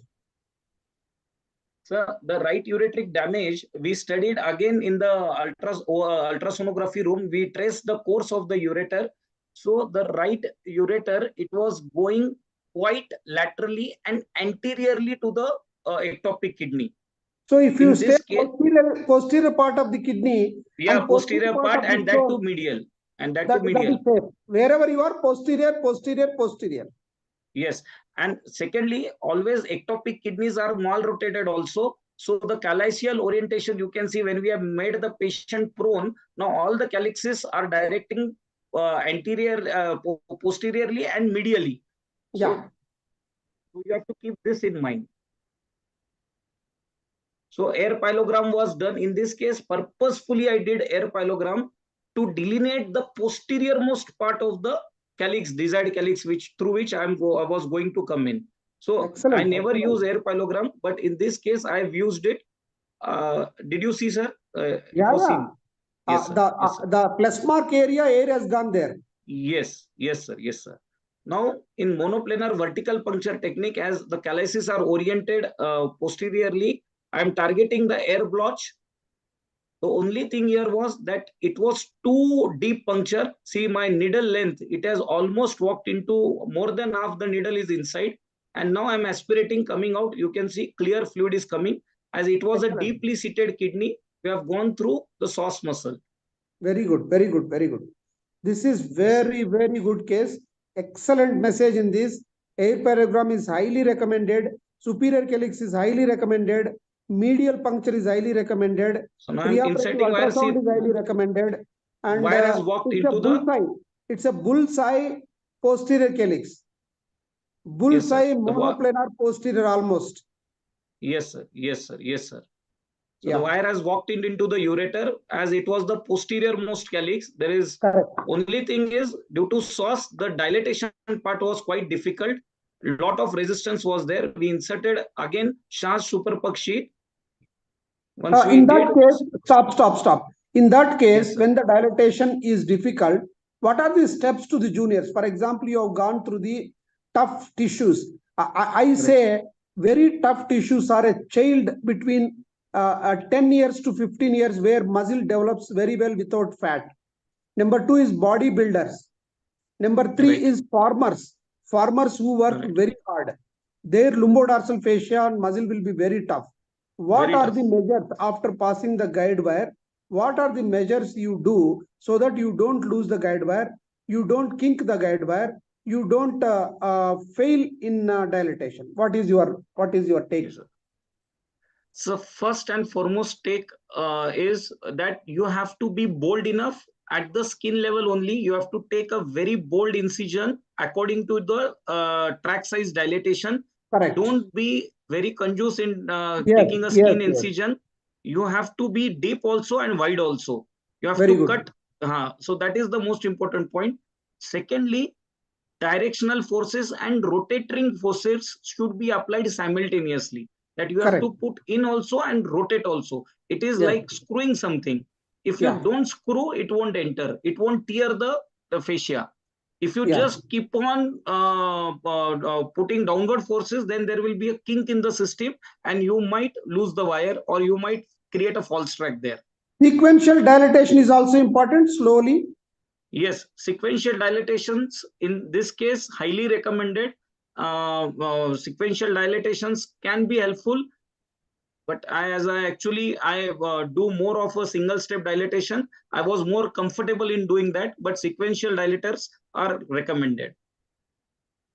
So the right ureteric damage, we studied again in the ultrasonography room. We traced the course of the ureter. So the right ureter, it was going quite laterally and anteriorly to the ectopic kidney. So if you In stay this case, posterior part of the kidney yeah, and posterior part of the and that stone, to medial. And that that to is medial. safe. Wherever you are, posterior. Yes. And secondly, always ectopic kidneys are mal rotated also. So the calyceal orientation, you can see when we have made the patient prone, now all the calyxes are directing posteriorly and medially. Yeah. So you have to keep this in mind. So air pyelogram was done. In this case, purposefully I did air pyelogram to delineate the posterior-most part of the calyx, desired calyx, through which I was going to come in. So Excellent. I never use air pyelogram, but in this case I have used it. Did you see, sir? Yeah, seen. Yes, sir. The plus mark area, air has gone there. Yes, sir. Now, in monoplanar vertical puncture technique, as the calyces are oriented posteriorly, I am targeting the air blotch. The only thing here was that it was too deep puncture. See my needle length, it has almost walked into more than half the needle is inside. And now I'm aspirating coming out. You can see clear fluid is coming. As it was a deeply seated kidney, we have gone through the psoas muscle. Very good. This is very good case. Excellent message in this. Air pyelogram is highly recommended. Superior calyx is highly recommended. Medial puncture is highly recommended. So now I'm Preoperative inserting wire. See, ultrasound is highly recommended. And wire has walked it's into a bullseye. It's a bullseye posterior calyx. Bullseye monoplanar posterior almost. Yes, sir. So Yeah. the wire has walked into the ureter as it was the posterior most calyx. There is only thing is due to psoas, the dilatation part was quite difficult. Lot of resistance was there. We inserted again Shah's superpuck sheet. Once we in did, that case, stop. In that case, yes, when the dilatation is difficult, what are the steps to the juniors? For example, you have gone through the tough tissues. I say very tough tissues are a child between 10 years to 15 years where muscle develops very well without fat. Number 2 is bodybuilders. Number 3 is farmers who work very hard. Their lumbodorsal fascia and muscle will be very tough. What are the measures after passing the guide wire? What are the measures you do so that you don't lose the guide wire, you don't kink the guide wire, you don't fail in dilatation? What is your take? Yes, so first and foremost take is that you have to be bold enough at the skin level only. You have to take a very bold incision according to the tract size dilatation. Correct. Don't be very conjuice in taking a skin incision. You have to be deep also and wide also. You have to cut. So that is the most important point. Secondly, directional forces and rotating forces should be applied simultaneously. That you have to put in also and rotate also. It is like screwing something. If you don't screw, it won't enter. It won't tear the fascia. If you just keep on putting downward forces, then there will be a kink in the system and you might lose the wire or you might create a false track there. Sequential dilatation is also important, slowly. Yes, sequential dilatations in this case highly recommended. Sequential dilatations can be helpful, but I do more of a single step dilatation. I was more comfortable in doing that, but sequential dilators are recommended.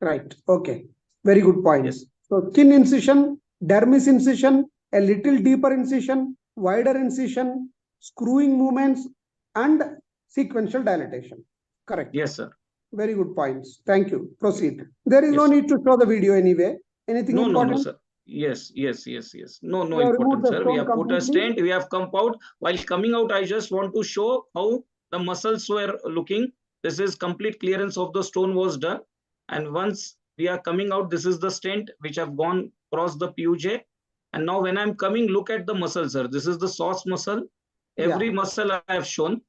Right. Okay. Very good points. Yes. So thin incision, dermis incision, a little deeper incision, wider incision, screwing movements, and sequential dilatation. Correct. Yes, sir. Very good points. Thank you. Proceed. There is no need to show the video anyway. Anything important? No, sir. Yes. No important, sir. We have put a stent. We have come out. While coming out, I just want to show how the muscles were looking. This is complete clearance of the stone was done. And once we are coming out, this is the stent which have gone across the PUJ. And now when I'm coming, look at the muscle, sir. This is the psoas muscle. Every muscle I have shown.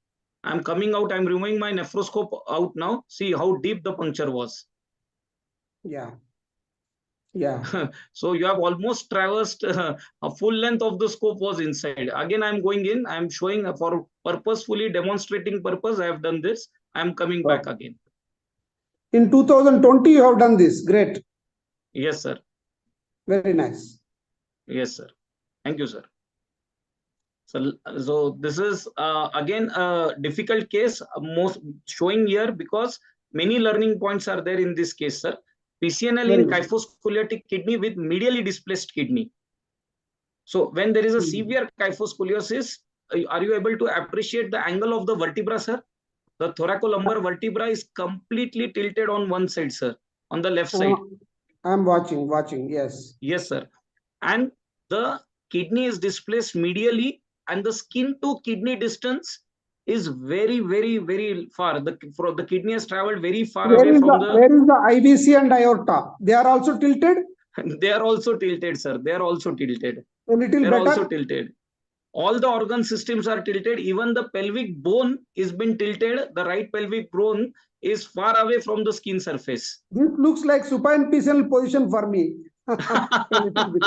I'm coming out. I'm removing my nephroscope out now. See how deep the puncture was. Yeah. Yeah. So you have almost traversed a full length of the scope was inside. Again, I'm going in. I'm showing for purposefully demonstrating purpose. I have done this. I'm coming back Okay. again. In 2020, you have done this. Great. Yes, sir. Very nice. Yes, sir. Thank you, sir. So this is again a difficult case, most showing here because many learning points are there in this case, sir. PCNL Very in good. kyphoscoliotic kidney with medially displaced kidney. So when there is a Hmm. severe kyphoscoliosis, are you able to appreciate the angle of the vertebra, sir? The thoracolumbar vertebra is completely tilted on one side, sir, on the left side. I'm watching. Yes. Yes, sir. And the kidney is displaced medially, and the skin to kidney distance is very, very, very far. The kidney has traveled very far away from the. Where is the IVC and aorta? They are also tilted. They are also tilted, sir. They are also tilted. A little They are better. also tilted. All the organ systems are tilted. Even the pelvic bone is been tilted. The right pelvic bone is far away from the skin surface. This looks like supine PCNL position for me. A little bit.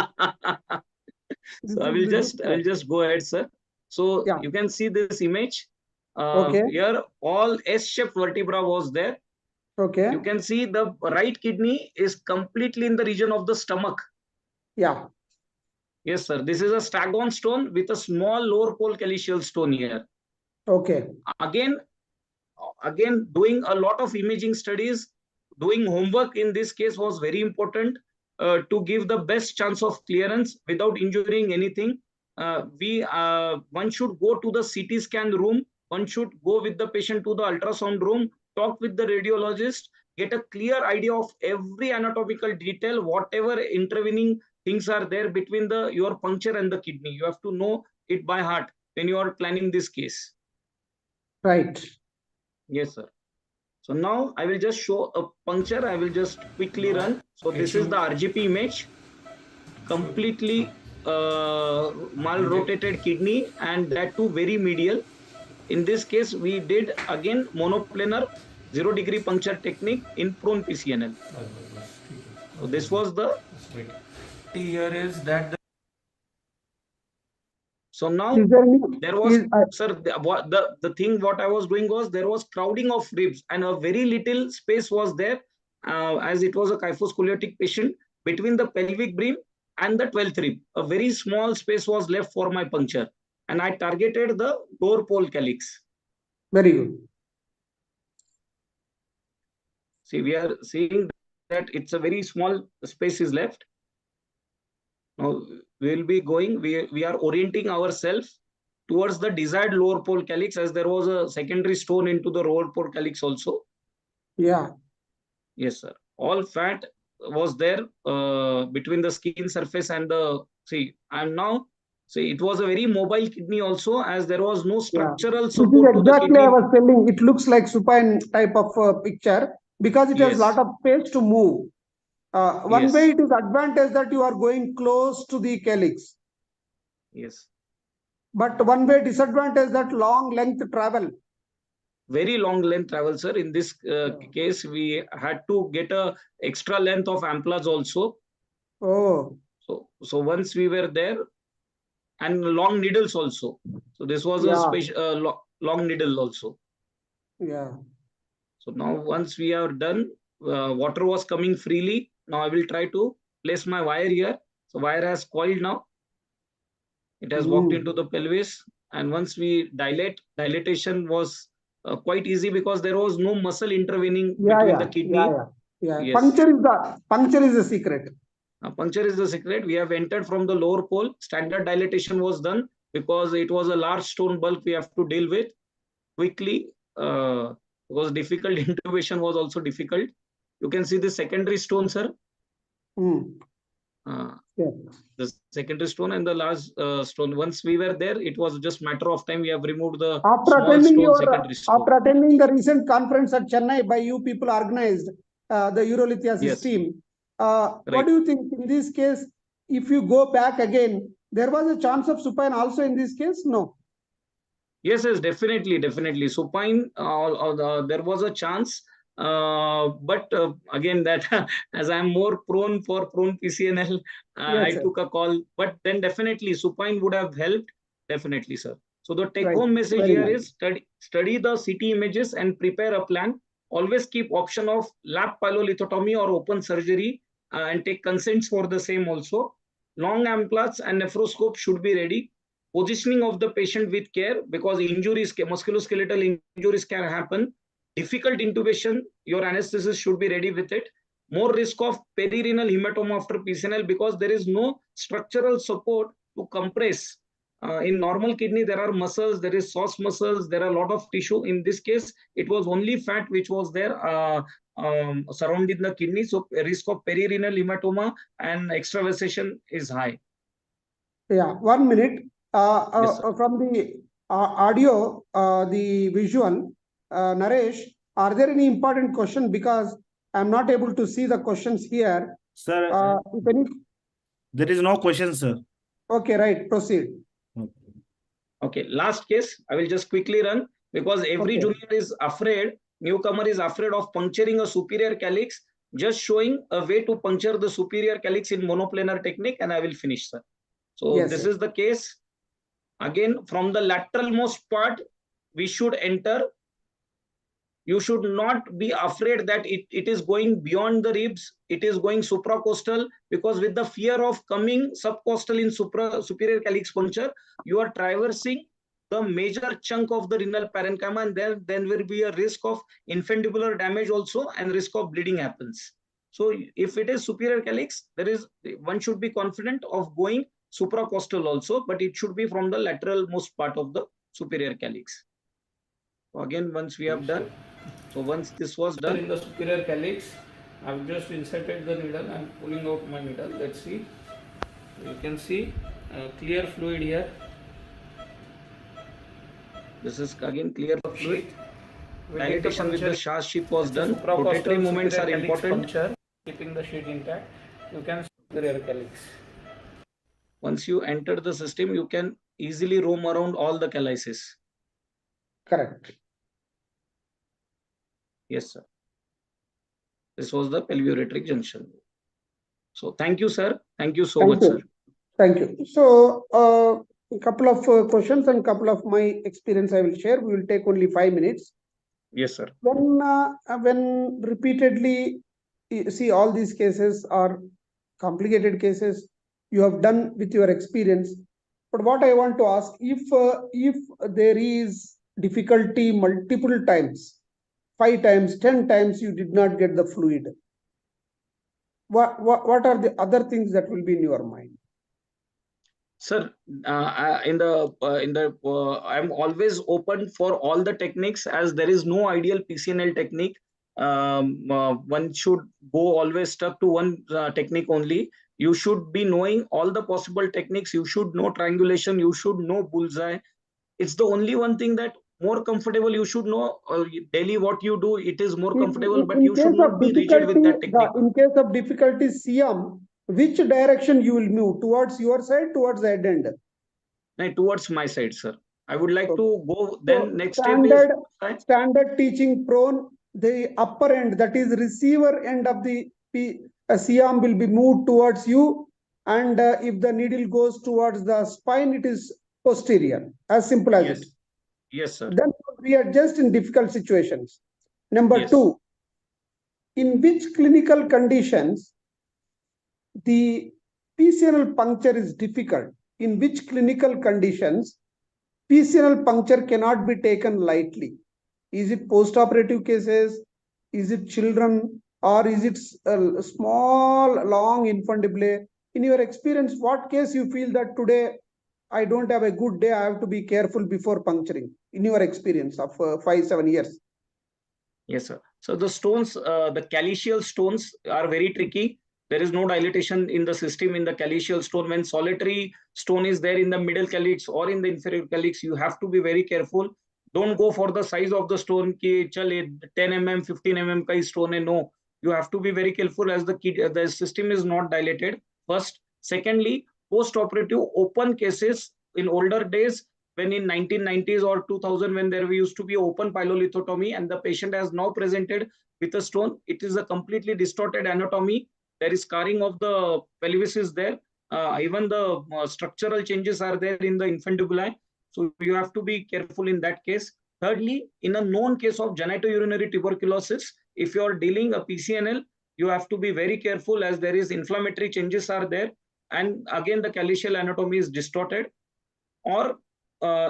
So I will just go ahead, sir. So Yeah. you can see this image. Okay. Here all S-shaped vertebra was there. Okay. You can see the right kidney is completely in the region of the stomach. Yeah. Yes, sir. This is a staghorn stone with a small lower pole calyceal stone here. Okay. Again, doing a lot of imaging studies, doing homework in this case was very important to give the best chance of clearance without injuring anything. One should go to the CT scan room. One should go with the patient to the ultrasound room, talk with the radiologist, get a clear idea of every anatomical detail, whatever intervening things are there between your puncture and the kidney. You have to know it by heart when you are planning this case. Right. Yes, sir. So now I will just show a puncture. I will just quickly run. So this is the RGP image, completely mal-rotated kidney, and that too very medial. In this case, we did again monoplanar 0-degree puncture technique in prone PCNL. So this was the. Here is that. So now there was, sir, the thing what I was doing was there was crowding of ribs and a very little space was there as it was a kyphoscoliotic patient between the pelvic beam and the 12th rib. A very small space was left for my puncture and I targeted the lower pole calyx. Very good. See, we are seeing that it's a very small space is left. Now we will be going, we are orienting ourselves towards the desired lower pole calyx as there was a secondary stone into the lower pole calyx also. Yeah. Yes, sir. All fat was there between the skin surface and the, it was a very mobile kidney also as there was no structural support to the kidney. Exactly, I was telling, it looks like supine type of picture because it has a lot of space to move. One way it is advantage that you are going close to the calyx. Yes. But one way disadvantage that long length travel. Very long length travel, sir. In this case, we had to get a extra length of amplas also. Oh. So once we were there, and long needles also. So this was a special long needle also. Yeah. So now once we are done, water was coming freely. Now I will try to place my wire here. So wire has coiled now. It has walked into the pelvis. And once we dilatation was quite easy because there was no muscle intervening between the kidney. Yes. Puncture is the secret. Puncture is the secret. We have entered from the lower pole. Standard dilatation was done because it was a large stone bulk we have to deal with quickly. Was difficult. Intubation was also difficult. You can see the secondary stone, sir. The secondary stone and the last stone. Once we were there, it was just matter of time. We have removed the secondary stone. After attending the recent conference at Chennai by you people organized, the urolithiasis team, what do you think in this case? If you go back again, there was a chance of supine also in this case? No. Yes, definitely. Supine, there was a chance. But again, that as I'm more prone PCNL, Yes, I sir. took a call. But then definitely supine would have helped. Definitely, sir. So the Right. take-home message Very here nice. is study the CT images and prepare a plan. Always keep option of lap pyelolithotomy or open surgery and take consents for the same also. Long amplas and nephroscope should be ready. Positioning of the patient with care, because injuries, musculoskeletal injuries can happen. Difficult intubation, your anesthetist should be ready with it. More risk of perirenal hematoma after PCNL because there is no structural support to compress. In normal kidney, there are muscles, there is source muscles, there are a lot of tissue. In this case, it was only fat which was there surrounding the kidney. So risk of perirenal hematoma and extravasation is high. Yeah, 1 minute. Yes, sir. From the audio, the visual, Naresh, are there any important questions? Because I'm not able to see the questions here. Sir, If any, there is no question, sir. okay, right, proceed. Okay, last case, I will just quickly run because every Okay. junior is afraid, newcomer is afraid of puncturing a superior calyx, just showing a way to puncture the superior calyx in monoplanar technique and I will finish, sir. So Yes, this sir. is the case. Again, from the lateral most part, we should enter. You should not be afraid that it is going beyond the ribs. It is going supracostal because with the fear of coming subcostal in superior calyx puncture, you are traversing the major chunk of the renal parenchyma and then will be a risk of infundibular damage also and risk of bleeding happens. So if it is superior calyx, one should be confident of going supracostal also, but it should be from the lateral most part of the superior calyx. So again, once we have done, so once this was done, in the superior calyx, I've just inserted the needle and pulling out my needle. Let's see. You can see clear fluid here. this is again clear fluid. Dilatation with the puncture. Shah sheep was It's a done. Rotatory supracostal movements are superior calyx important. puncture, keeping the sheet intact. You can see superior calyx. Once you enter the system, you can easily roam around all the calyces. Correct. Yes, sir. This was the pelviureteric junction. So thank you, sir. Thank you so much, sir. Thank you. So, a couple of questions and couple of my experience I will share. We will take only 5 minutes. Yes, sir. When repeatedly you see all these cases are complicated cases you have done with your experience. But what I want to ask, if there is difficulty multiple times, 5 times, 10 times you did not get the fluid, what are the other things that will be in your mind? Sir, I'm always open for all the techniques as there is no ideal PCNL technique. One should go always stuck to one technique only. You should be knowing all the possible techniques. You should know triangulation. You should know bullseye. It's the only one thing that more comfortable you should know daily what you do. It is more comfortable, but you should not be rigid with that technique. In case of difficulty, CM, which direction you will move? Towards your side, towards the head end? No, towards my side, sir. I would like to go. Then So next step is standard teaching prone. The upper end, that is receiver end of the CM, will be moved towards you, and if the needle goes towards the spine, it is posterior. As simple as yes. it. Yes, sir. Then we adjust in difficult situations. Number Yes. 2, in which clinical conditions the PCNL puncture is difficult? In which clinical conditions PCNL puncture cannot be taken lightly? Is it post-operative cases? Is it children? Or is it a small, long infundibulae? In your experience, what case you feel that today I don't have a good day, I have to be careful before puncturing? In your experience of 5-7 years. Yes, sir. So the stones, the calycial stones are very tricky. There is no dilatation in the system in the calycial stone. When solitary stone is there in the middle calyx or in the inferior calyx, you have to be very careful. Don't go for the size of the stone. Ki, chale, 10 mm, 15 mm ka stone hai. No, you have to be very careful as the system is not dilated. First, secondly, post-operative open cases in older days, when in 1990s or 2000, when there used to be open pyelolithotomy and the patient has now presented with a stone, it is a completely distorted anatomy. There is scarring of the pelvis is there. Even the structural changes are there in the infundibuli. So you have to be careful in that case. Thirdly, in a known case of genitourinary tuberculosis, if you are dealing a PCNL, you have to be very careful as there is inflammatory changes are there. And again, the calyceal anatomy is distorted. Or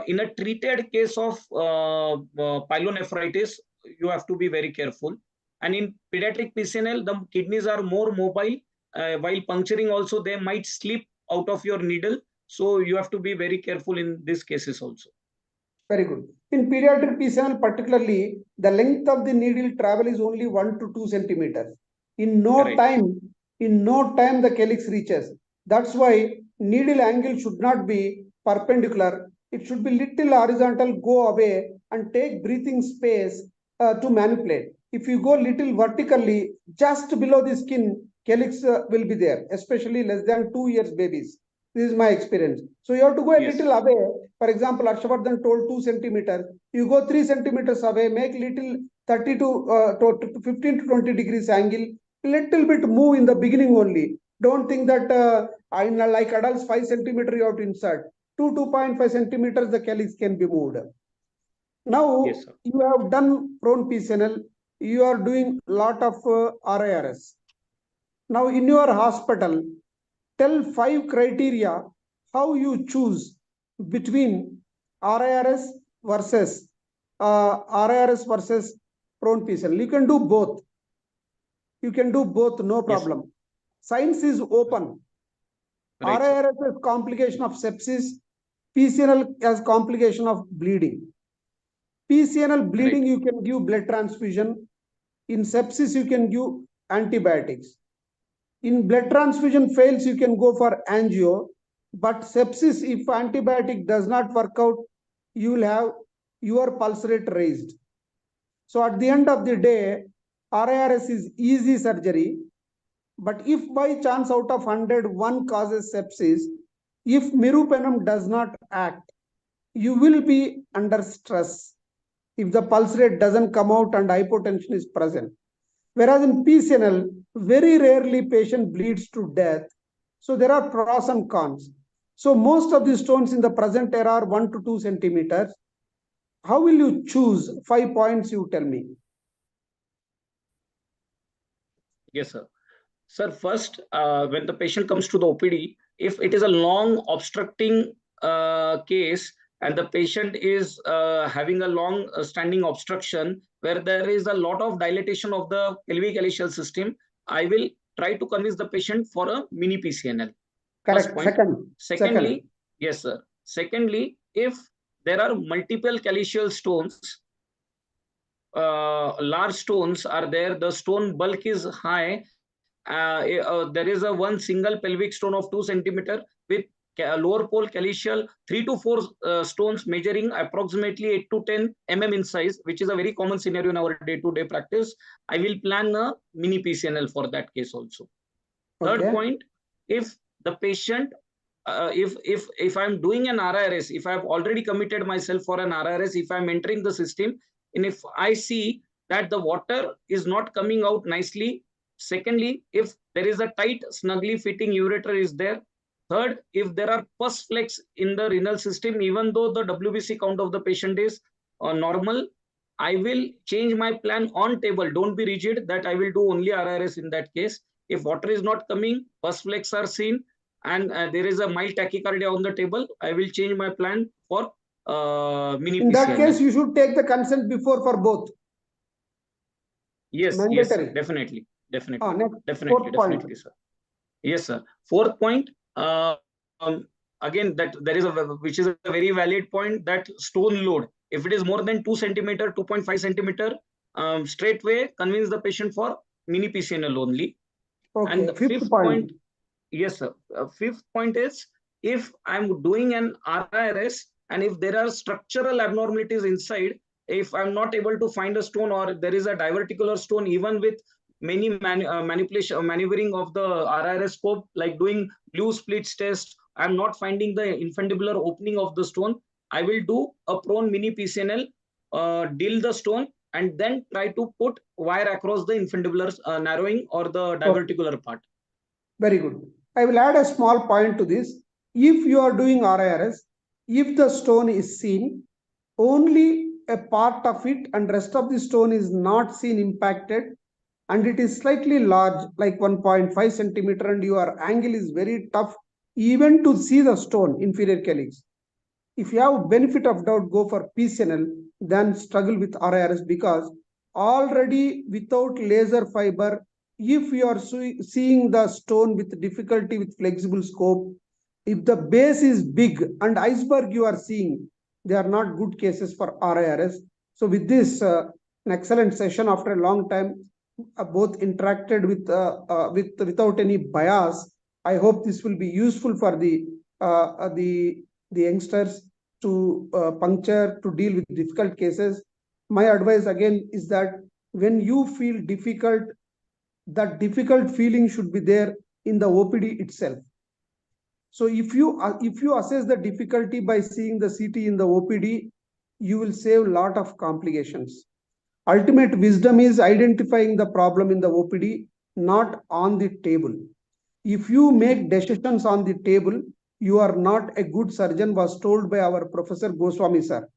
in a treated case of pyelonephritis, you have to be very careful. And in pediatric PCNL, the kidneys are more mobile. While puncturing also, they might slip out of your needle. So you have to be very careful in these cases also. Very good. In pediatric PCNL particularly, the length of the needle travel is only 1 to 2 centimeters. In no time the calyx reaches. That's why needle angle should not be perpendicular. It should be little horizontal, go away and take breathing space to manipulate. If you go little vertically, just below the skin, calyx will be there, especially less than 2 years babies. This is my experience. So you have to go a little away. For example, Harshawardhan told 2 centimeters. You go 3 centimeters away, make little 30 to 15 to 20 degrees angle. Little bit move in the beginning only. Don't think that like adults 5 centimeters you have to insert. 2.5 centimeters the calyx can be moved. Now you have done prone PCNL. You are doing lot of RIRS. Now in your hospital, tell 5 criteria how you choose between RIRS versus prone PCNL. You can do both. You can do both, no problem. Science is open. RIRS has complication of sepsis. PCNL has complication of bleeding. PCNL bleeding, you can give blood transfusion. In sepsis, you can give antibiotics. In blood transfusion fails, you can go for angio. But sepsis, if antibiotic does not work out, you will have your pulse rate raised. So at the end of the day, RIRS is easy surgery. But if by chance out of 100, one causes sepsis, if meropenem does not act, you will be under stress if the pulse rate doesn't come out and hypotension is present. Whereas in PCNL, very rarely patient bleeds to death. So there are pros and cons. So most of the stones in the present era are 1 to 2 centimeters. How will you choose 5 points, you tell me? Yes, sir. Sir, first, when the patient comes to the OPD, if it is a long obstructing case and the patient is having a long standing obstruction where there is a lot of dilatation of the pelvic calyceal system, I will try to convince the patient for a mini PCNL. Correct. Secondly, yes, sir. Secondly, if there are multiple calyceal stones, large stones are there, the stone bulk is high, there is a one single pelvic stone of 2 centimeters with lower pole calyceal 3 to 4 stones measuring approximately 8 to 10 mm in size, which is a very common scenario in our day-to-day practice. I will plan a mini PCNL for that case also. Third point, if the patient, if I'm doing an RIRS, if I've already committed myself for an RIRS, if I'm entering the system, and if I see that the water is not coming out nicely. Secondly, if there is a tight, snugly fitting ureter is there. Third, if there are pus flecks in the renal system, even though the WBC count of the patient is normal, I will change my plan on table. Don't be rigid that I will do only RIRS in that case. If water is not coming, pus flecks are seen, and there is a mild tachycardia on the table, I will change my plan for mini PCNL. In that case, you should take the consent before for both. Yes, mandatory. Yes, sir. Definitely. Definitely, sir. Yes, sir. Fourth point, again, that there is which is a very valid point, that stone load. If it is more than 2 centimeter, 2.5 centimeter, straightway convince the patient for mini PCNL only. Okay. And the fifth point, yes, sir. Fifth point is, if I'm doing an RIRS and if there are structural abnormalities inside, if I'm not able to find a stone or there is a diverticular stone, even with many maneuvering of the RIRS scope, like doing blue splits test, I'm not finding the infundibular opening of the stone, I will do a prone mini PCNL, deal the stone, and then try to put wire across the infundibular narrowing or the diverticular part. Very good. I will add a small point to this. If you are doing RIRS, if the stone is seen, only a part of it and rest of the stone is not seen impacted, and it is slightly large, like 1.5 centimeter, and your angle is very tough even to see the stone, inferior calyx. If you have benefit of doubt, go for PCNL, then struggle with RIRS, because already without laser fiber, if you are seeing the stone with difficulty with flexible scope, if the base is big and iceberg you are seeing, they are not good cases for RIRS. So with this, an excellent session after a long time, both interacted without any bias. I hope this will be useful for the youngsters to puncture, to deal with difficult cases. My advice again is that when you feel difficult, that difficult feeling should be there in the OPD itself. So if you assess the difficulty by seeing the CT in the OPD, you will save a lot of complications. Ultimate wisdom is identifying the problem in the OPD, not on the table. If you make decisions on the table, you are not a good surgeon, was told by our Professor Goswami sir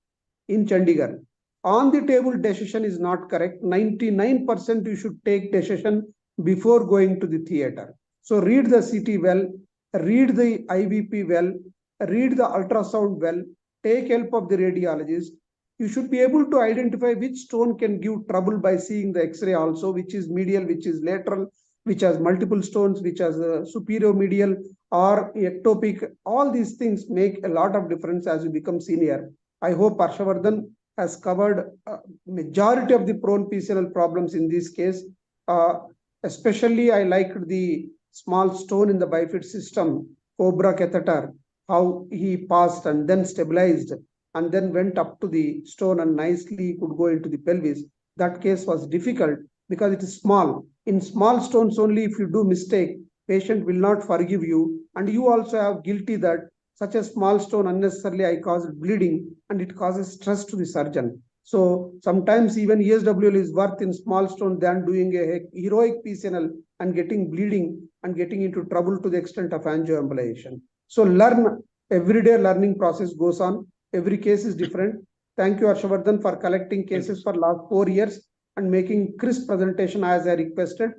in Chandigarh. On the table decision is not correct. 99% you should take decision before going to the theater. So read the CT well, read the IVP well, read the ultrasound well, take help of the radiologist. You should be able to identify which stone can give trouble by seeing the X-ray also, which is medial, which is lateral, which has multiple stones, which has a superior medial or ectopic. All these things make a lot of difference as you become senior. I hope Harshawardhan has covered majority of the prone PCNL problems in this case. Especially I liked the small stone in the bifid system, Cobra catheter, how he passed and then stabilized and then went up to the stone and nicely could go into the pelvis. That case was difficult because it is small. In small stones only, if you do mistake, patient will not forgive you, and you also have guilty that such a small stone unnecessarily I caused bleeding and it causes stress to the surgeon. So sometimes even ESWL is worth in small stone than doing a heroic PCNL and getting bleeding and getting into trouble to the extent of angioembolization. So learn, everyday learning process goes on. Every case is different. Thank you, Harshawardhan, for collecting cases for last 4 years and making crisp presentation as I requested.